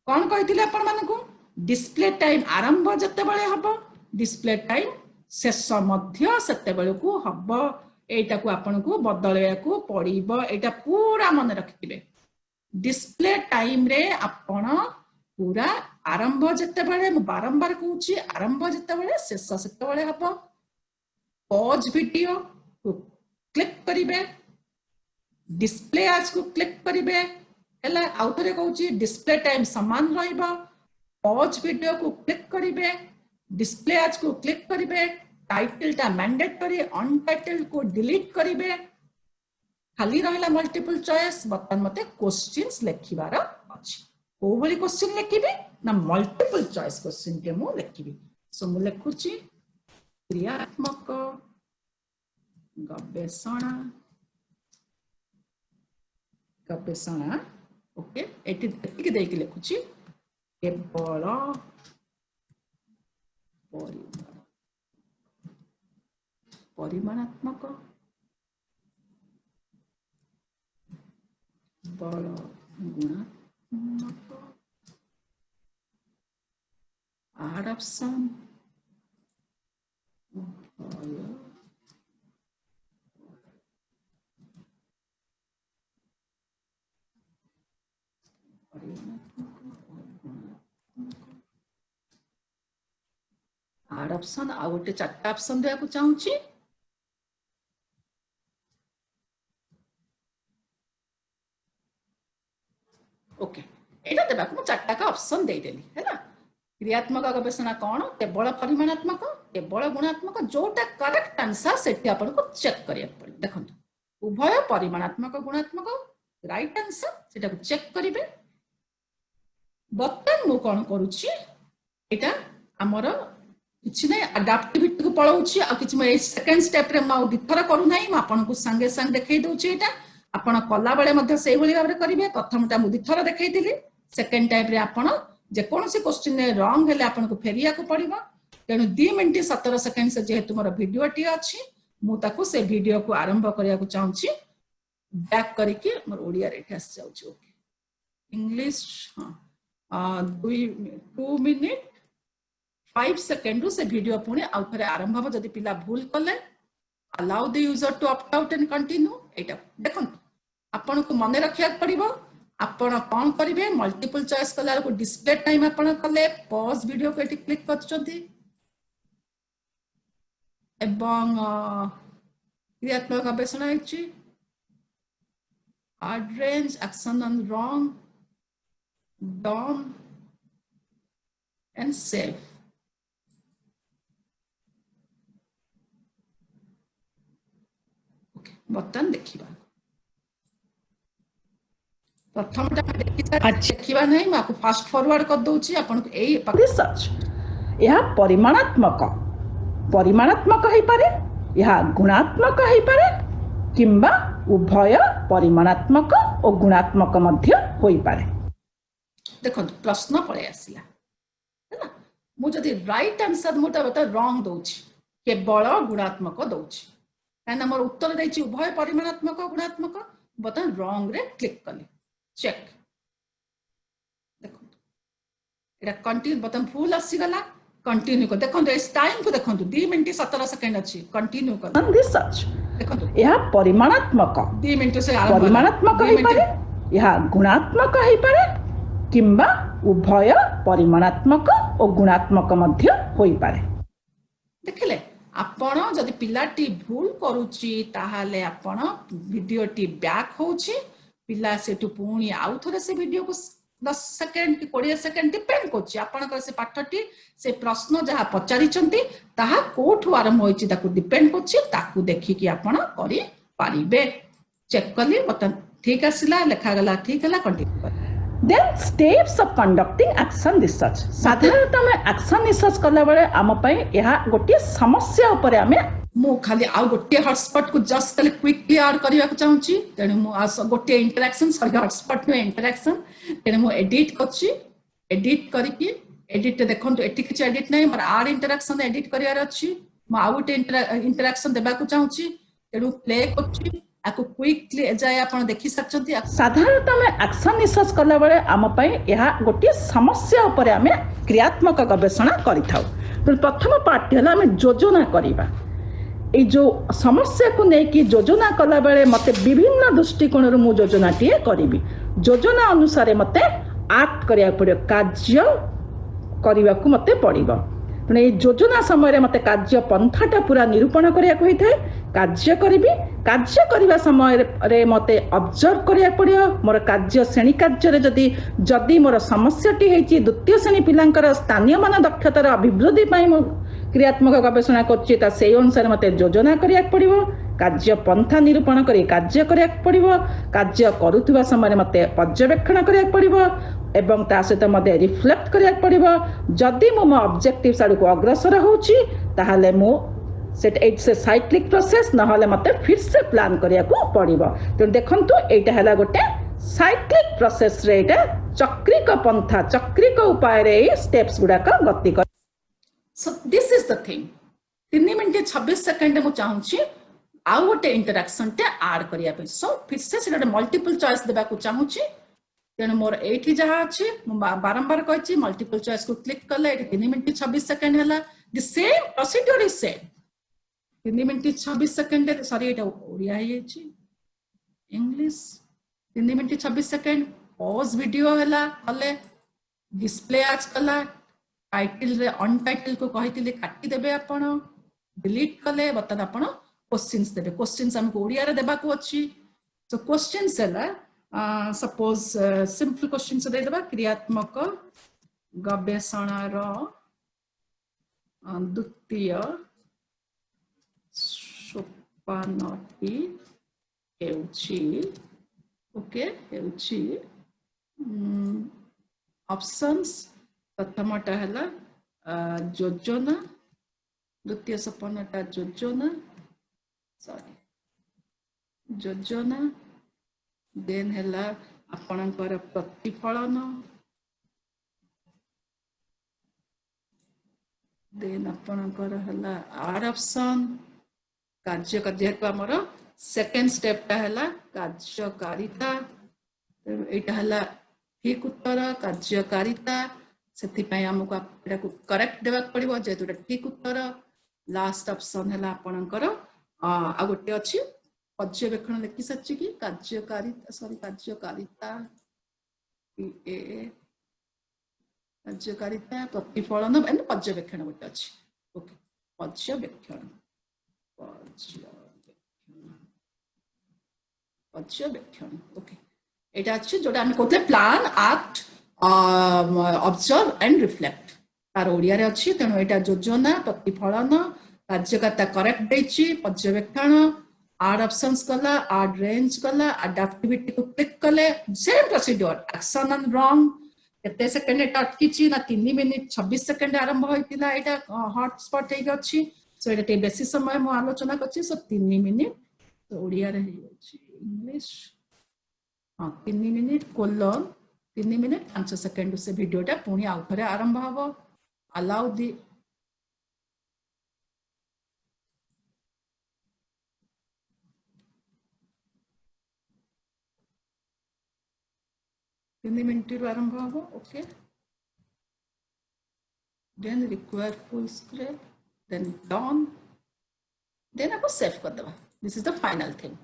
कौन कहिथिले आपण मानकु डिस्प्ले टाइम आरंभ जते बेले हबो डिस्प्ले टाइम शेष मध्य सेते बेले को हबो एटा को आपण को बदलया को पड़िबो एटा पूरा मन रखिबे डिस्प्ले टाइम रे आपण पूरा आरंभ जते बेले मु बारंबार कहूची आरंभ जते बेले शेष सेते बेले हबो पॉज वीडियो को क्लिक करिवे डिस्प्ले आज को क्लिक करिवे एला आउथरे कहूची डिस्प्ले टाइम समान रहइबो पॉज वीडियो को क्लिक करिवे डिस्प्ले आज को क्लिक करिवे टाइटल ता मैंडेटरी अनटाइटल को डिलीट करिवे खाली रहला मल्टीपल चॉइस बतन मते क्वेश्चंस लिखिबार अछि को भली क्वेश्चन लिखिबे ना मल्टीपल चॉइस क्वेश्चन के मु लिखिबे सो मु लिखुची क्रियात्मक गवेषणा ओके एटी देखि देख लिखुची केवल परिमाणात्मक बल गुणात्मक आड ऑप्शन आड ऑप्शन आ गोटे 4टा ऑप्शन देया को चाहूची देबाक मु चारटा का ऑप्शन दे देली हैला क्रियात्मक गवेषणा कौन केवल परिमाणात्मक केवल गुणात्मक जोटा करेक्ट आंसर सेठी आपन को चेक करिया पड़े देखंतु उभय परिमाणात्मक गुणात्मक राइट आंसर सेटा को चेक करिवे बर्तमान मु कोन करूची एटा हमर किछि नै अडैप्टिविटी को पळौची आ किछि मे सेकंड स्टेप रे म दिथर करू नै म आपन को संगे संग देखै दउची एटा आपन कला बेले मध्ये सेही भली भाबरे करिवे प्रथमटा मु दिथर देखै दिली सेकंड टाइप रे आपन जे कोनोसी क्वेश्चन ने रॉन्ग हेले आपन को फेरिया को पड़िबो तेनु 2 मिनिट 17 सेकंड से जेहेतु मोर वीडियो टी अछि मु ताको से वीडियो को आरंभ करिया को चाहूची बैक करके मोर ओडिया रे आस जाउची ओके इंग्लिश हां 2 मिनिट 5 सेकंड से वीडियो पुणी आउ थरे आरंभ हो जदि पिला भूल कले allow the user to opt out and continue एटा देखन आपन को मने रखिया पड़िबो आपण कौन करिवे मल्टीपल चॉइस कला को डिस्प्ले टाइम आपण कले पॉज वीडियो को एटी क्लिक करछंती एवं क्रियात्मक गवेषणा हेछि hard range action on wrong done and save okay button देखिबा प्रथमटा देखिबा नै म आपको फास्ट फॉरवर्ड कर दउची आपन को एई रिसर्च यह परिमाणात्मक है पारे यह गुणात्मक है पारे किंबा उभय परिमाणात्मक और गुणात्मक मध्य होई पारे देखो प्रश्न पळे आसिला हैना मु जदी राइट आंसर मोटा बता रॉन्ग दउची केवल गुणात्मक दउची काना मोर उत्तर दैची उभय परिमाणात्मक गुणात्मक बता रॉन्ग रे क्लिक कले चेक देखो एटा कंटिन्यू बटन फुल आसी गला कंटिन्यू को देखो इस टाइम को देखो 2 मिनिट 17 सेकंड अछि कंटिन्यू कर रिसर्च देखो यह परिमाणात्मक 2 मिनिट से आरंभ परिमाणात्मक है पारे यह गुणात्मक है पारे किंबा उभय परिमाणात्मक और गुणात्मक मध्य होई पारे देखले आपण जदि पिलाटी भूल करूची ताहाले आपण वीडियो टी बैक होची पिला सेटु पुणी आउ थरे से वीडियो को 10 सेकंड कि 20 सेकंड डिपेंड करछि आपनकर से पाठटी से प्रश्न जहा पचारि चंती ताहा कोठु आरंभ होइछि ताकू डिपेंड करछि ताकू देखि कि आपण करि पारिबे चेक कली बटन ठीक आसिला लेखा गला ठीक हला कंटिन्यू कर then steps of conducting action research साधारणतः में एक्शन रिसर्च करला बेले आम पई यहा गोटे समस्या ऊपर आमे मु खाली आ गोटे हॉटस्पॉट को जस्ट खाली क्विकली ऐड करिया को चाहूची तेनु मु गोटे इंटरेक्शन सॉरी हॉटस्पॉट में इंटरेक्शन तेनु मु एडिट करछि एडिट करके एडिट देखंतु एटी किछ एडिट नै मर आर इंटरेक्शन एडिट करियार अछि मु आ गोटे इंटरेक्शन देबा को चाहूची तेनु प्ले करछि आको क्विकली जाय आपण देखि सकछंती साधारणतः में एक्शन रिसर्च करला बेले आम पई यहा गोटे समस्या ऊपर आमे क्रियात्मक गवेषणा करिथाउ तो प्रथम पार्ट हला आमे योजना करिबा ए जो समस्या को लेकिन योजना कला बेले मते विभिन्न दृष्टिकोण मु योजना टी करी योजना अनुसार मते आक्ट करिया पड़े कार्य करने को मते पड़िबो तेणु योजना समय मते कार्य पंथाटा पूरा निरूपण करिया को होइथाय कार्य करिबी कार्य करने समय रे मते ऑब्जर्व करिया पड़ियो मोर कार्य श्रेणी कार्य रे जदि मोर समस्याटी हेची द्वितीय श्रेणी पिलांकर स्थानीय मान दक्षतार अभिवृद्धि पई क्रियात्मक गवेषणा करछि ता सेही अनुसार मते योजना करिया पड़िबो कार्य पंथा निरूपण करी कार्य करिया पड़िबो कार्य करूथुवा समय मते पर्यवेक्षण करिया पड़िबो एवं ता सहित मते रिफ्लेक्ट करिया पड़िबो जदि मो ऑब्जेक्टिव साडू को अग्रसर होउची ताहाले मो set it's a cyclic process न हले मते फिर से प्लान करिया को पड़िबो तो देखंतु एटा हला गोटे साइक्लिक प्रोसेस रे एटा चक्रिक पंथा चक्रिक उपाय रे स्टेप्स गुडा का गति कर सो this is the thing 3 minute 26 second मु चाहूची आउ गोटे इंटरेक्शन टे ऐड करिया पे सो फिर से सेटा मल्टीपल चॉइस देबा को चाहूची तेणु मोर एठी जहा अछि बारंबार कहछि मल्टीपल चॉइस को क्लिक करले 3 मिनिट 26 सेकंड हला the same procedure is same 3 minute 26 second sorry एटा ओडिया हे अछि English 3 minute 26 second pause video हला हले डिस्प्ले आज कला टाइटल रे अनटाइटल को कहितिले काटी देबे आपण डिलीट कले बतन आपण क्वेश्चंस देबे क्वेश्चंस हमको ओडिया रे देबा को अछि सो क्वेश्चंस हला सपोज सिंपल क्वेश्चन से देदबा क्रियात्मक गवेषणार द्वितीय सोपानटी हेउछि ओके हेउछि ऑप्शंस प्रथमटा हला योजना द्वितीय सोपानटा योजना सॉरी योजना देन हला आपणकर प्रतिफलन देन आपणकर हला आर ऑप्शन कार्य जेहेतु आमर सेकेंड स्टेप टा हला कार्यकारिता एटा हला ठीक उत्तर कार्यकारिता सेति पय हमको एटा को करेक्ट देबा पड़िबो जेहेतु एटा ठीक उत्तर लास्ट ऑप्शन हला आपणकर आ गोटे अछि पर्यवेक्षण लिखि सच्ची कि कार्यकारिता सॉरी कार्यकारिता कार्यकारिता प्रतिफलन एंड पर्यवेक्षण गोटे अछि ओके पर्यवेक्षण पर्यवेक्षण ओके एटा अछि जोटा हम कहते plan act observe and reflect तार ओडिया रे अछि तेनो एटा योजना प्रतिफलन कार्यकारिता करेक्ट देछि पर्यवेक्षण आड ऑप्शंस कला आड रेंज कला अडैप्टिविटी को क्लिक कले same procedure action and wrong केते सेकंड एटा अटकिछि ना 3 मिनिट 26 सेकंड आरंभ होइतिला एटा हॉटस्पॉट हे अछि सो एटा बेसी समय मो आलोचना करछि सो 3 मिनिट तो ओडिया रे हे अछि English 3 minute colon 3 minute 5 second से वीडियोटा पुनी आउ थरे आरंभ हबो अलाउ दी मिनट आरंभ हम okay then require full screen then done then आपको सेव कर देबा this is the final thing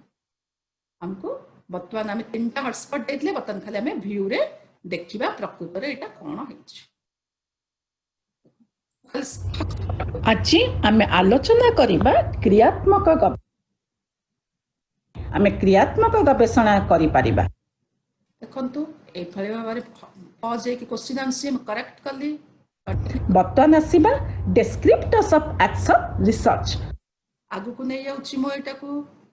हमको बर्तमान आम 3टा हॉटस्पॉट देथिले बर्तमान खाली आम व्यू रे देखिबा प्रकृत रे एटा कोन हेछि आज आम आलोचना करिबा क्रियात्मक आम क्रियात्मक गवेषणा करि परिबा देखंतु ए फळे भाबरे पॉज है कि क्वेश्चन आंसर करेक्ट करली बर्तमान आसीबा डिस्क्रिप्टर्स ऑफ एक्शन रिसर्च आगु को नै जाउछि मो एटा को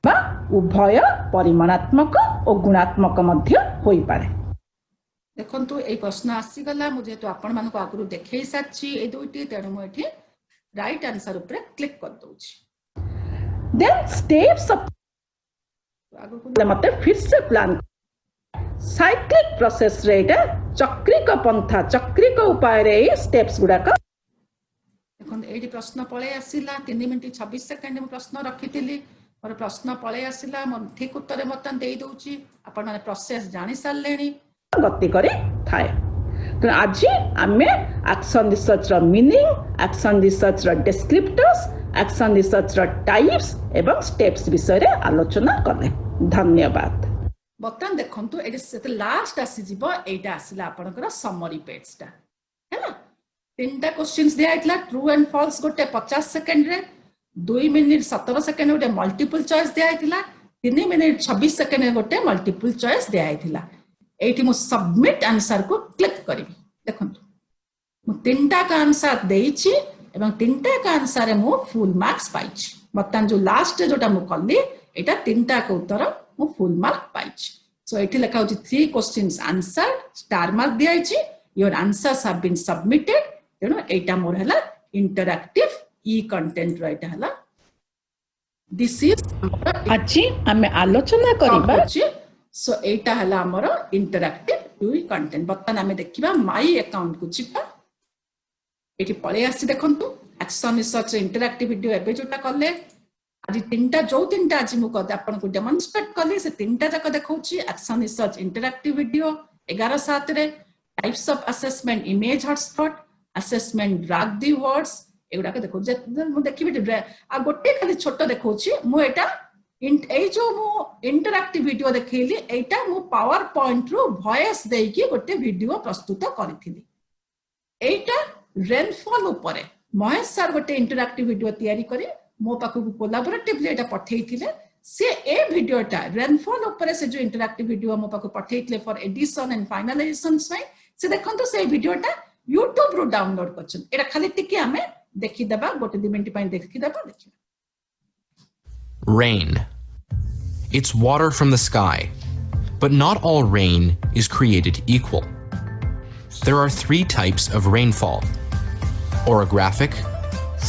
बा उभय परिमाणात्मक और गुणात्मक मध्य होई पारे देखंतु ए प्रश्न आसी गला मुझे तो आपण मानको आगु देखै साछि ए दुइटी तेणु मो एठी राइट आंसर ऊपर क्लिक कर दोछि देन स्टेप्स ऑफ आगु को मते फिर से प्लान साइक्लिक प्रोसेस रे एटा चक्रिक पंथा चक्रिक उपाय रे स्टेप्स गुडा का देखन एडी प्रश्न पळे आसिला 3 मिनिट 26 सेकंड में प्रश्न रखितिली और प्रश्न पळे आसिला मन ठीक उत्तर मतन देई दोउची आपण माने प्रोसेस जानि सारलेनी गति करी थाए तो आज आमे एक्शन रिसर्च रो मीनिंग एक्शन रिसर्च रो डिस्क्रिप्टर्स एक्शन रिसर्च रो टाइप्स एवं स्टेप्स विषय रे आलोचना करले धन्यवाद बर्तमान देखंतु एडी से लास्ट आसी जीवो एटा आसिला आपनकर समरी पेज टा हैला तीनटा क्वेश्चंस दिया आइतला ट्रू एंड फॉल्स गोटे 50 सेकंड रे 2 मिनिट 17 सेकंड गोटे मल्टीपल चॉइस दिया आइतला 3 मिनिट 26 सेकंड गोटे मल्टीपल चॉइस दिया आइतला एठी मु सबमिट आंसर को क्लिक करिवि देखंतु मु तीनटा का आंसर देइछि एवं तीनटा का आंसर रे मु फुल मार्क्स पाइछि बर्तमान जो लास्ट जोटा मु करली एटा तीनटा का उत्तर मु फुल मार्क पाइछि सो एठी लिखा होछि 3 क्वेश्चंस आंसर स्टार मार्क दिया आइछि your answers have been submitted तेणु एटा मोर हला इंटरैक्टिव ई कंटेंट रो एटा हला दिस इज आज आमे आलोचना करिबा सो एटा हला हमर इंटरैक्टिव ई कंटेंट बर्तमान आमे देखिबा माय अकाउंट को जिबा एठी पळे आसी देखंतु एक्शन रिसर्च इंटरैक्टिव वीडियो एबे जोटा करले आज तीनटा जो तीनटा आज मु कद आपन को डेमोन्स्ट्रेट करली से तीनटा जक देखौची एक्शन रिसर्च इंटरैक्टिव वीडियो 11/7 रे types of assessment image hotspot assessment drag the words एगुडा के देखो जे मु देखिबि आ गोटे खाली छोटो देखौची मु एटा ए जो मु इंटरैक्टिव वीडियो देखैली एटा मु पावर पॉइंट रो वॉइस देई की गोटे वीडियो प्रस्तुत करथिली एटा रेनफॉल ऊपर महेश सर गोटे इंटरैक्टिव वीडियो तैयारी करी मो पाखु कोलैबोरेटिवली एटा पठेइथिले से ए वीडियोटा रेनफॉल ऊपर से जो इंटरैक्टिव वीडियो मो पाको पठेइतले फॉर एडिशन एंड फाइनलाइजेशन से देखंतु से वीडियोटा YouTube रो डाउनलोड करछन एटा खाली टिके हमें देखि देबा गोटे 2 मिनिट पय देखि देबा देखि Rain. It's water from the sky, but not all rain is created equal. There are 3 types of rainfall: orographic,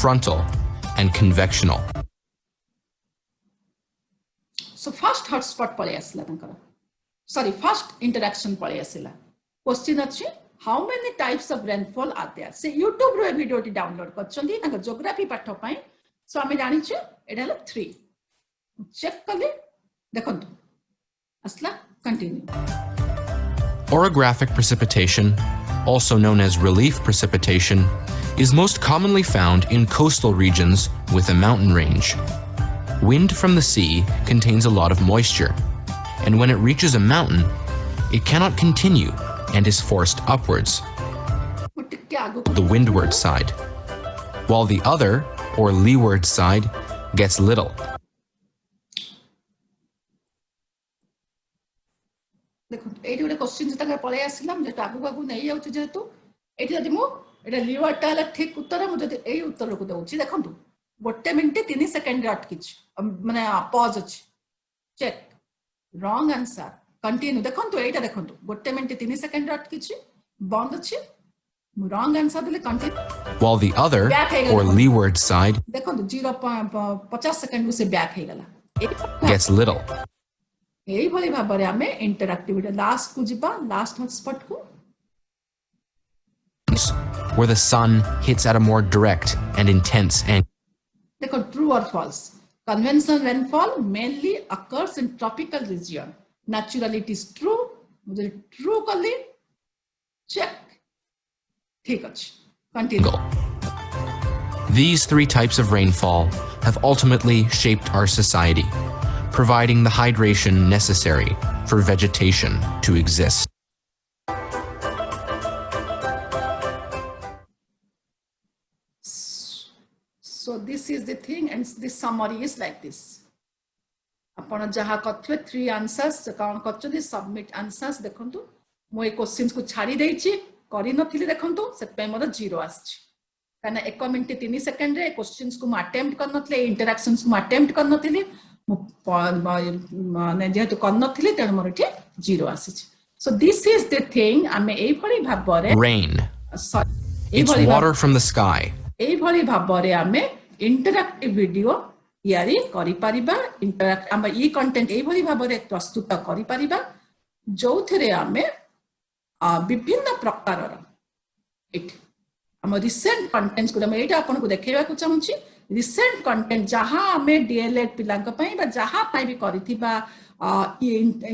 frontal, and convectional. So first hotspot पळे आसला तंकर sorry first interaction पळे आसला क्वेश्चन अछि how many types of rainfall are there से YouTube रो video T download करछंदी तंकर geography पाठ पय सो आमे जानि छु एटा हला 3 चेक कले देखंतु आसला continue Orographic precipitation, also known as relief precipitation, is most commonly found in coastal regions with a mountain range. Wind from the sea contains a lot of moisture, and when it reaches a mountain, it cannot continue and is forced upwards, the windward side, while the other, or leeward side, gets little. देखो एठी गोटे question जे तक पळे आसिलाम जे आगु आगु नै आउछ जेतु एठी जदि मो एटा लिवरटा हला ठीक उत्तर मु जदि एई उत्तर को दउछि देखंतु गोटे मिनिट 3 सेकंड रे अटकिछ माने पॉज अछि चेक रॉन्ग आंसर कंटिन्यू देखंतु एटा देखंतु गोटे मिनिट 3 सेकंड रे अटकिछ बंद अछि रॉन्ग आंसर देले continue While the other, or leeward side, देखंतु 0.50 सेकंड से बैक हे गला gets little. एई भली भाबरे हमें इंटरैक्टिविटी लास्ट को जिबा लास्ट हॉटस्पॉट को Where the sun hits at a more direct and intense angle. देखो ट्रू और false conventional rainfall mainly occurs in tropical region naturally it is true मुझे true कली check ठीक अछि continue These 3 types of rainfall have ultimately shaped our society, providing the hydration necessary for vegetation to exist. So this is the thing and this summary is like this. आपण जहा कथवे 3 answers count करछथि submit answers देखंतु मो ए questions को छाडी देछि करि नथिले देखंतु सेतपे मोर 0 आछि काना 1 मिनिट 3 सेकंड रे क्वेश्चंस को अटेम्प्ट कर नथिले इंटरैक्शंस को अटेम्प्ट कर नथिले माने जेतु कर नथिले तेन मोर ठी 0 आछि सो दिस इज द थिंग आमे एई भली भाबरे Rain. It's water from the sky. एई भली भाबरे आमे इंटरैक्टिव वीडियो यारी करि परिबा इंटरैक्ट हम ई कंटेंट एई भली भाबरे प्रस्तुत करि परिबा जोथरे आमे विभिन्न प्रकारर इट हम रिसेंट कंटेंट्स को हम एटा आपन को देखेबा को चाहूची रिसेंट कंटेंट जहां हमें डीएलएड पिलांक पई बा जहां पई भी करिथिबा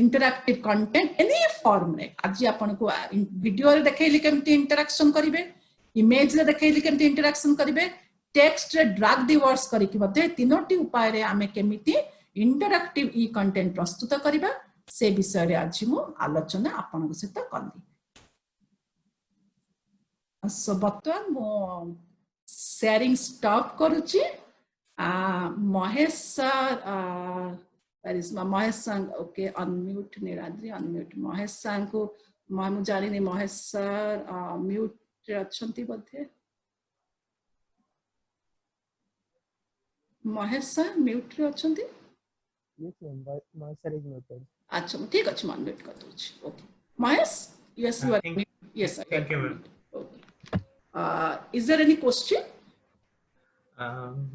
इंटरैक्टिव कंटेंट एनी फॉर्म रे आज आपन को वीडियो रे देखेली केमती इंटरैक्शन करिवे इमेज रे देखेली केमती इंटरैक्शन करिवे टेक्स्ट रे ड्रैग द वर्ड्स करि कि मध्ये तीनोटी उपाय रे हमें केमिति इंटरैक्टिव ई कंटेंट प्रस्तुत करिबा से विषय रे आज मु आलोचना आपन को सहित करली सो बर्तमान मो शेयरिंग स्टॉप करूची महेश सर महेश संग ओके अनम्यूट निराद्री अनम्यूट महेश संग को मु जानि महेश सर म्यूट रे अछंती बधे महेश सर म्यूट रे अछंती Yes, ma'am. My sir is muted. अच्छा ठीक अछि मन म्यूट कर दोछि okay Mahesh yes you are yes Thank you, ma'am. okay is there any question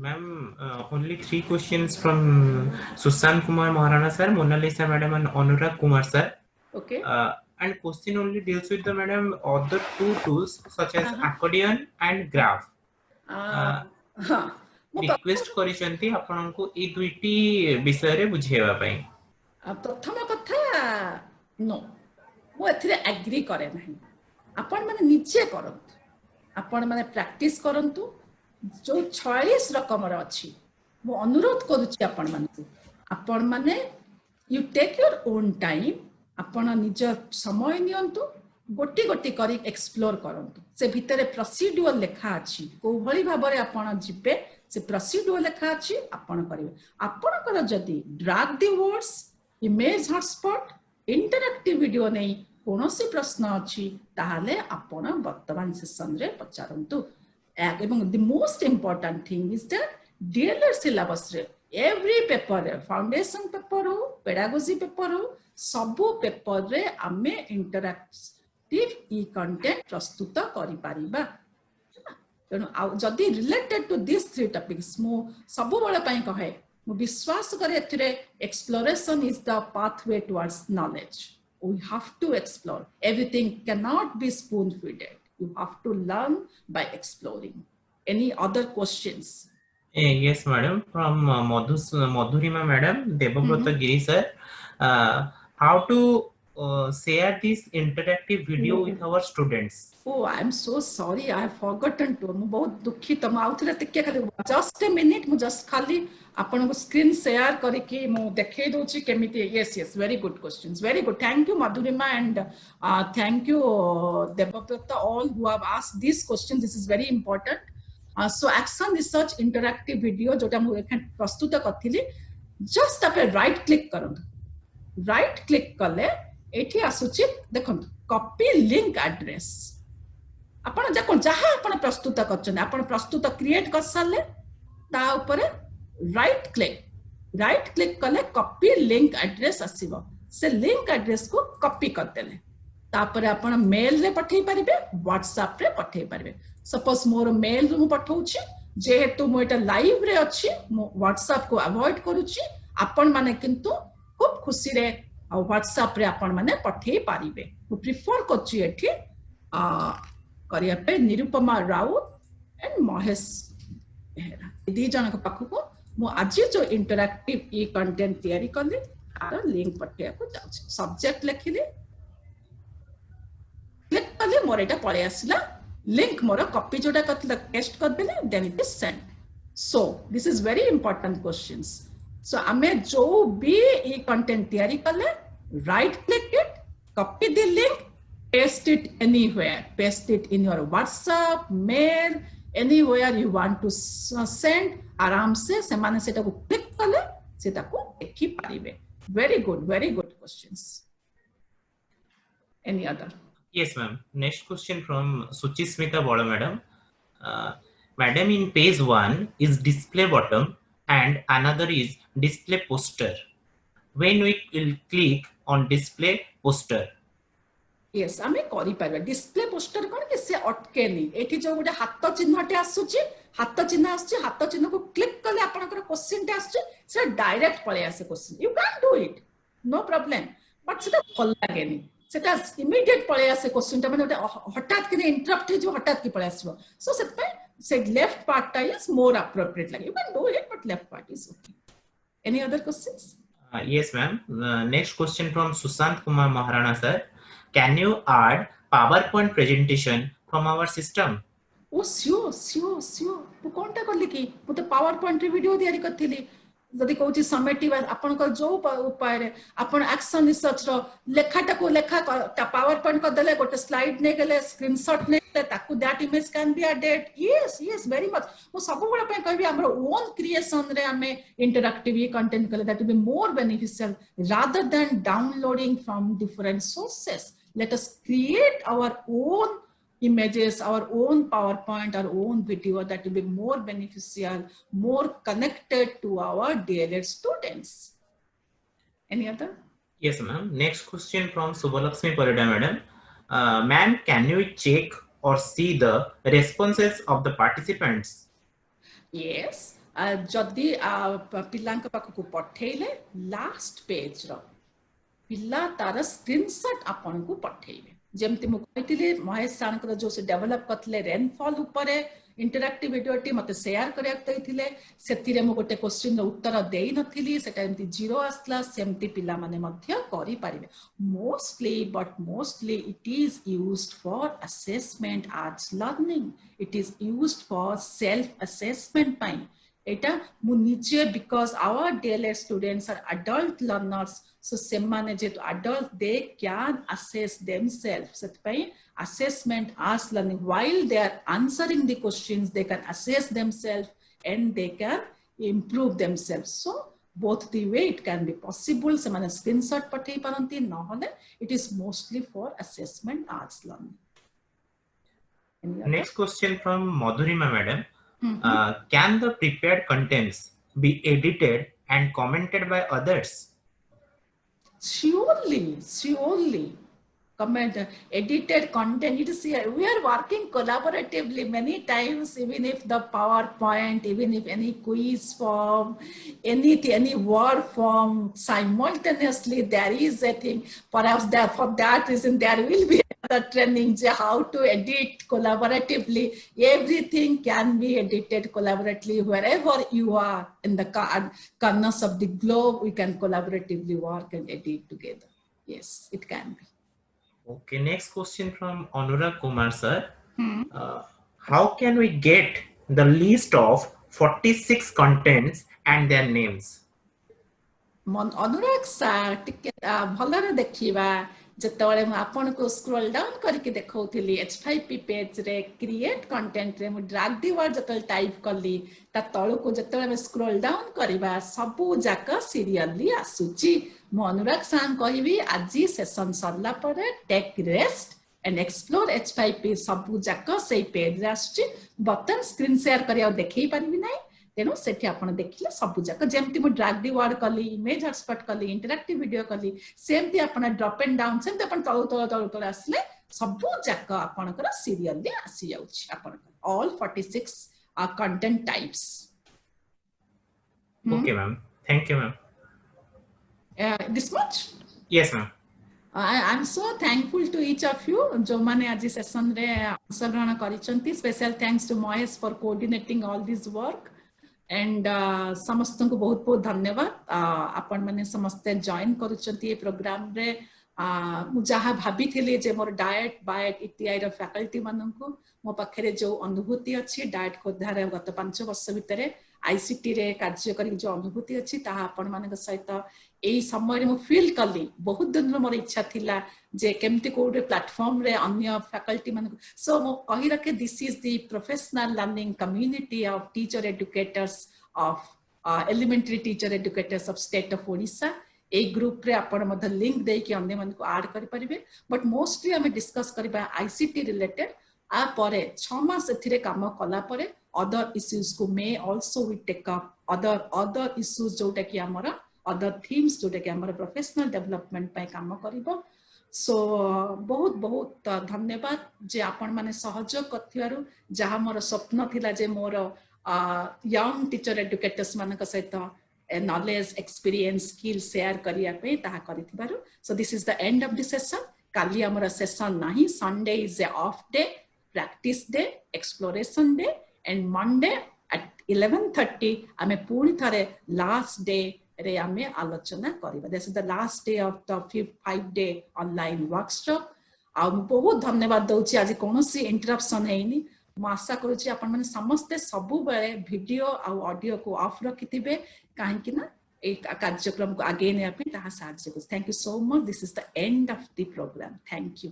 Ma'am, only 3 questions from Susan Kumar Maharana sir, Mona Lisa madam and Anurag Kumar sir. okay And question only deals with the madam other 2 tools such as accordion and graph. हां Request करिसंती आपनको ए दुईटी विषय रे बुझेबा पई. प्रथम कथा no मो एथिरे agree करे नाही आपण माने निचे करंतु आपण माने प्रैक्टिस करंतु जो 46 रकम रे अछि मो अनुरोध करूची आपण माने you take your own time आपण निज समय नियंतु गोटी गोटी करी एक्सप्लोर करंतु से भितरे प्रोसीड्यूर लेखा अछि को भली भाबरे आपण जिबे से प्रोसीड्यूर लेखा अछि आपण करिवे आपण कर जदी drag the words image hotspot interactive video नै कोनोसी प्रश्न अछि ताहाले आपण वर्तमान सेशन रे पचारंतु एवं the most important thing is that DElEd syllabus रे एवरी पेपर रे फाउंडेशन पेपर हो पेडागोजी पेपर हो सबो पेपर रे आमे इंटरैक्ट ई कंटेंट प्रस्तुत करि पारिबा तेणु जदि related to this three topics मु सबु बेले पई कहे मु विश्वास करे एथिरे exploration is the pathway towards knowledge we have to explore everything can not be spoon feeded you have to learn by exploring any other questions Yes, madam. From Madhurima, madam, Debabrata Giri, sir. How to share this interactive video with our students? Oh, I am so sorry. I have forgotten to. मैं बहुत दुखित मैं आउथले तके खाली just a minute मैं just खाली आपन को स्क्रीन शेयर करके मैं देखे दोची केमिति yes very good questions very good thank you Madhurima and thank you Debabrata all who have asked these questions this is very important. So action research interactive video जोटा मु एखन प्रस्तुत करथिली just आपे right click करंतु right click कले एठी आसुची देखंतु कॉपी लिंक एड्रेस आपण जहा आपण प्रस्तुत करछन आपण प्रस्तुत क्रिएट कर साले ता ऊपर राइट क्लिक कले कॉपी लिंक एड्रेस आसीबो से लिंक एड्रेस को कॉपी कर देले तापर आपण मेल रे पठेई परिबे व्हाट्सएप रे पठेई परिबे सपोज मोर मेल रू पठाउची जेहेतु मो एटा लाइव रे अछि मो व्हाट्सएप को अवॉइड करूची आपण माने किंतु खूब खुशी रे व्हाट्सएप रे आपण माने पठेई पारिबे मो प्रिफर करची एठी करिया पे निरुपमा राउत एंड महेश बेहरा दी जन को पाखु को मो आज जो इंटरैक्टिव ई कंटेंट तयारी करली तार लिंक पठेया को जाउची सब्जेक्ट लिखिली क्लिक करली मोर एटा पळे आसिला लिंक मोर कॉपी जोटा करथिला पेस्ट कर देले then it is send so this is very important questions so आमे जो भी ई कंटेंट तयारी करले right click it copy the link paste it anywhere paste it in your WhatsApp mail anywhere you want to send आराम से सेमाने सेटा को क्लिक करले सेटा को देखि पारिबे very good questions any other Yes, ma'am. Next question from Suchismita Bola, madam. Madam, in page 1 is display button and another is display poster. When we will click on display poster, yes आमे करि पारबे display poster कोन कि से अटकेनी एठी जो गोटे हाथ चिन्हटे आसुची हाथ चिन्ह आसुची हाथ चिन्ह को क्लिक करले आपनकर क्वेश्चन टे आसुची से डायरेक्ट पळे आसे question you can do it no problem but सेटा भल लागेनी सेटा इमीडिएट पळे आसे क्वेश्चन टे माने हठात कि इंटरप्ट हे जो हठात कि पळे आसबो सो सेट पे से लेफ्ट पार्ट टा इज मोर एप्रोप्रिएट लागे you can do it but left part is okay any other questions yes, ma'am. Next question from Sushant Kumar Maharana, sir. Can you add PowerPoint presentation from our system? Oh sure तू कोनटा करली कि मु तो PowerPoint रे video तयारी करथिली जदि कहूची summative आपन को जो उपाय रे आपन एक्शन रिसर्च रो लेखाटा को लेखा PowerPoint कर देले गोटे स्लाइड ने गेले स्क्रीनशॉट ने ताकू that image can be added yes very much मु सब बडा पे कहबी हमर ओन क्रिएशन रे हमें इंटरैक्टिव ये कंटेंट कले that will be more beneficial rather than downloading from different sources let us create our own images our own PowerPoint our own video that will be more beneficial more connected to our DLED students any other Yes, ma'am. Next question from Subhalakshmi Parida, madam. Ma'am, can you check or see the responses of the participants? yes जदि पिलांक पाखु पठेले last page रो पिला तार screenshot आपन को पठेइबे जेमति मु कहितिले महेश सानकर जो से develop करथले rainfall ऊपर इंटरैक्टिव वीडियो टी मते शेयर करिया कहितिले सेतिरे मु गोटे क्वेश्चन रो उत्तर देई नथिली सेटा एमति 0 आसला सेमति पिला माने मध्य करि पारिबे mostly it is used for assessment as learning it is used for self assessment पाई एटा मु निजे because our DLS students are adult learners, so semane je adult they can assess themselves. Setpai assessment as learning, while they are answering the questions they can assess themselves and they can improve themselves. So both the way it can be possible. Semane screenshot pathai paranti, nahole it is mostly for assessment as learning. Next question from Madhurima madam. Can the prepared contents be edited and commented by others? Surely. Comment, edited content. You see, we are working collaboratively many times, even if the PowerPoint, even if any quiz form, any word form, simultaneously there is a thing. Perhaps for that reason there will be another training how to edit collaboratively. Everything can be edited collaboratively wherever you are in the corners of the globe. We can collaboratively work and edit together. Yes, it can be. Okay, next question from Anurag Kumar sir. How can we get the list of 46 contents and their names? Anurag sir टिके भलरे देखिबा जतबेले म आपन को scroll down करके देखौथिली H5P page रे create content रे म drag the word जतल type करली ता तळ को जतबेले म स्क्रॉल डाउन करबा सबु जाका सीरियली आसुची म अनुराग सर कहिबी आजि सेशन सरला परे take rest and explore H5P सबु जाका सेई पेज रे आसुची बटन स्क्रीन शेयर करिया देखै परिबी नै तेणु से देखिले सबू जाक जमती मु ड्रैग दी वर्ड कली इमेज हॉटस्पॉट कली इंटरैक्टिव वीडियो कली सेमती आपण ड्रॉप एंड डाउन सेमती आपण तळु आसले सबू जाक आपणकर सीरियली आसी जाउछि आपण all 46 content types. Okay ma'am, thank you ma'am. This much? Yes ma'am. I'm so thankful to each of you जो माने आज सेशन रे अंशग्रहण करिसंती. Special thanks to Mohesh for coordinating all this work. And समस्त को बहुत बहुत धन्यवाद. आपण माने समस्त जॉइन करूचंती ए प्रोग्राम रे. मु जहा भाबी थिले जे मोर डायट बायट इटीआई रो फैकल्टी मानन को मो पाखरे जो अनुभूति अछि डायट को धारे गत 5 वर्ष भितरे आईसीटी रे कार्य करी जो अनुभूति अछि ता आपण माने सहित एई समय रे मु फील कली. बहुत दिन रो मोर इच्छा थिला जे केमती कोडे प्लेटफॉर्म रे अन्य फैकल्टी मान. सो मो कहि रखे this is the professional learning community of teacher educators of elementary teacher educators of state of Odisha. A group रे आपण मध लिंक दे कि अन्य मन को ऐड करि परिबे. बट मोस्टली हमें डिस्कस करबा आईसीटी रिलेटेड. आ परे 6 मास एथिरे काम कला परे अदर इश्यूज को may also we take up other issues जोटा कि हमरा अदर थीम्स जोटा कि हमरा प्रोफेशनल डेवलपमेंट पे काम करिवो. सो बहुत बहुत धन्यवाद जे आपण माने सहयोग करथिवारु. जहा मोर स्वप्न थिला जे मोर यंग टीचर एजुकेटर्स मानक सहित नॉलेज एक्सपीरियंस स्किल शेयर करिया पे ताहा करिथिबारु. So this is the end of the session. काली हमर सेशन नाही. Sunday is a off day, practice day, exploration day and Monday at 11:30 आमे पूरी थारे लास्ट डे रे आमे आलोचना करिबा. This is the last day of the 5-day online workshop. आ बहुत धन्यवाद दउची. आज कोनोसी इंटरप्शन हेनी. मु आशा करूची आपण माने समस्त सबु बेले वीडियो आ ऑडियो को ऑफ रखिथिबे काहे कि ना ए कार्यक्रम को आगे ने आपे ताहा साहाय्य करू. Thank you so much. This is the end of the programme. Thank you.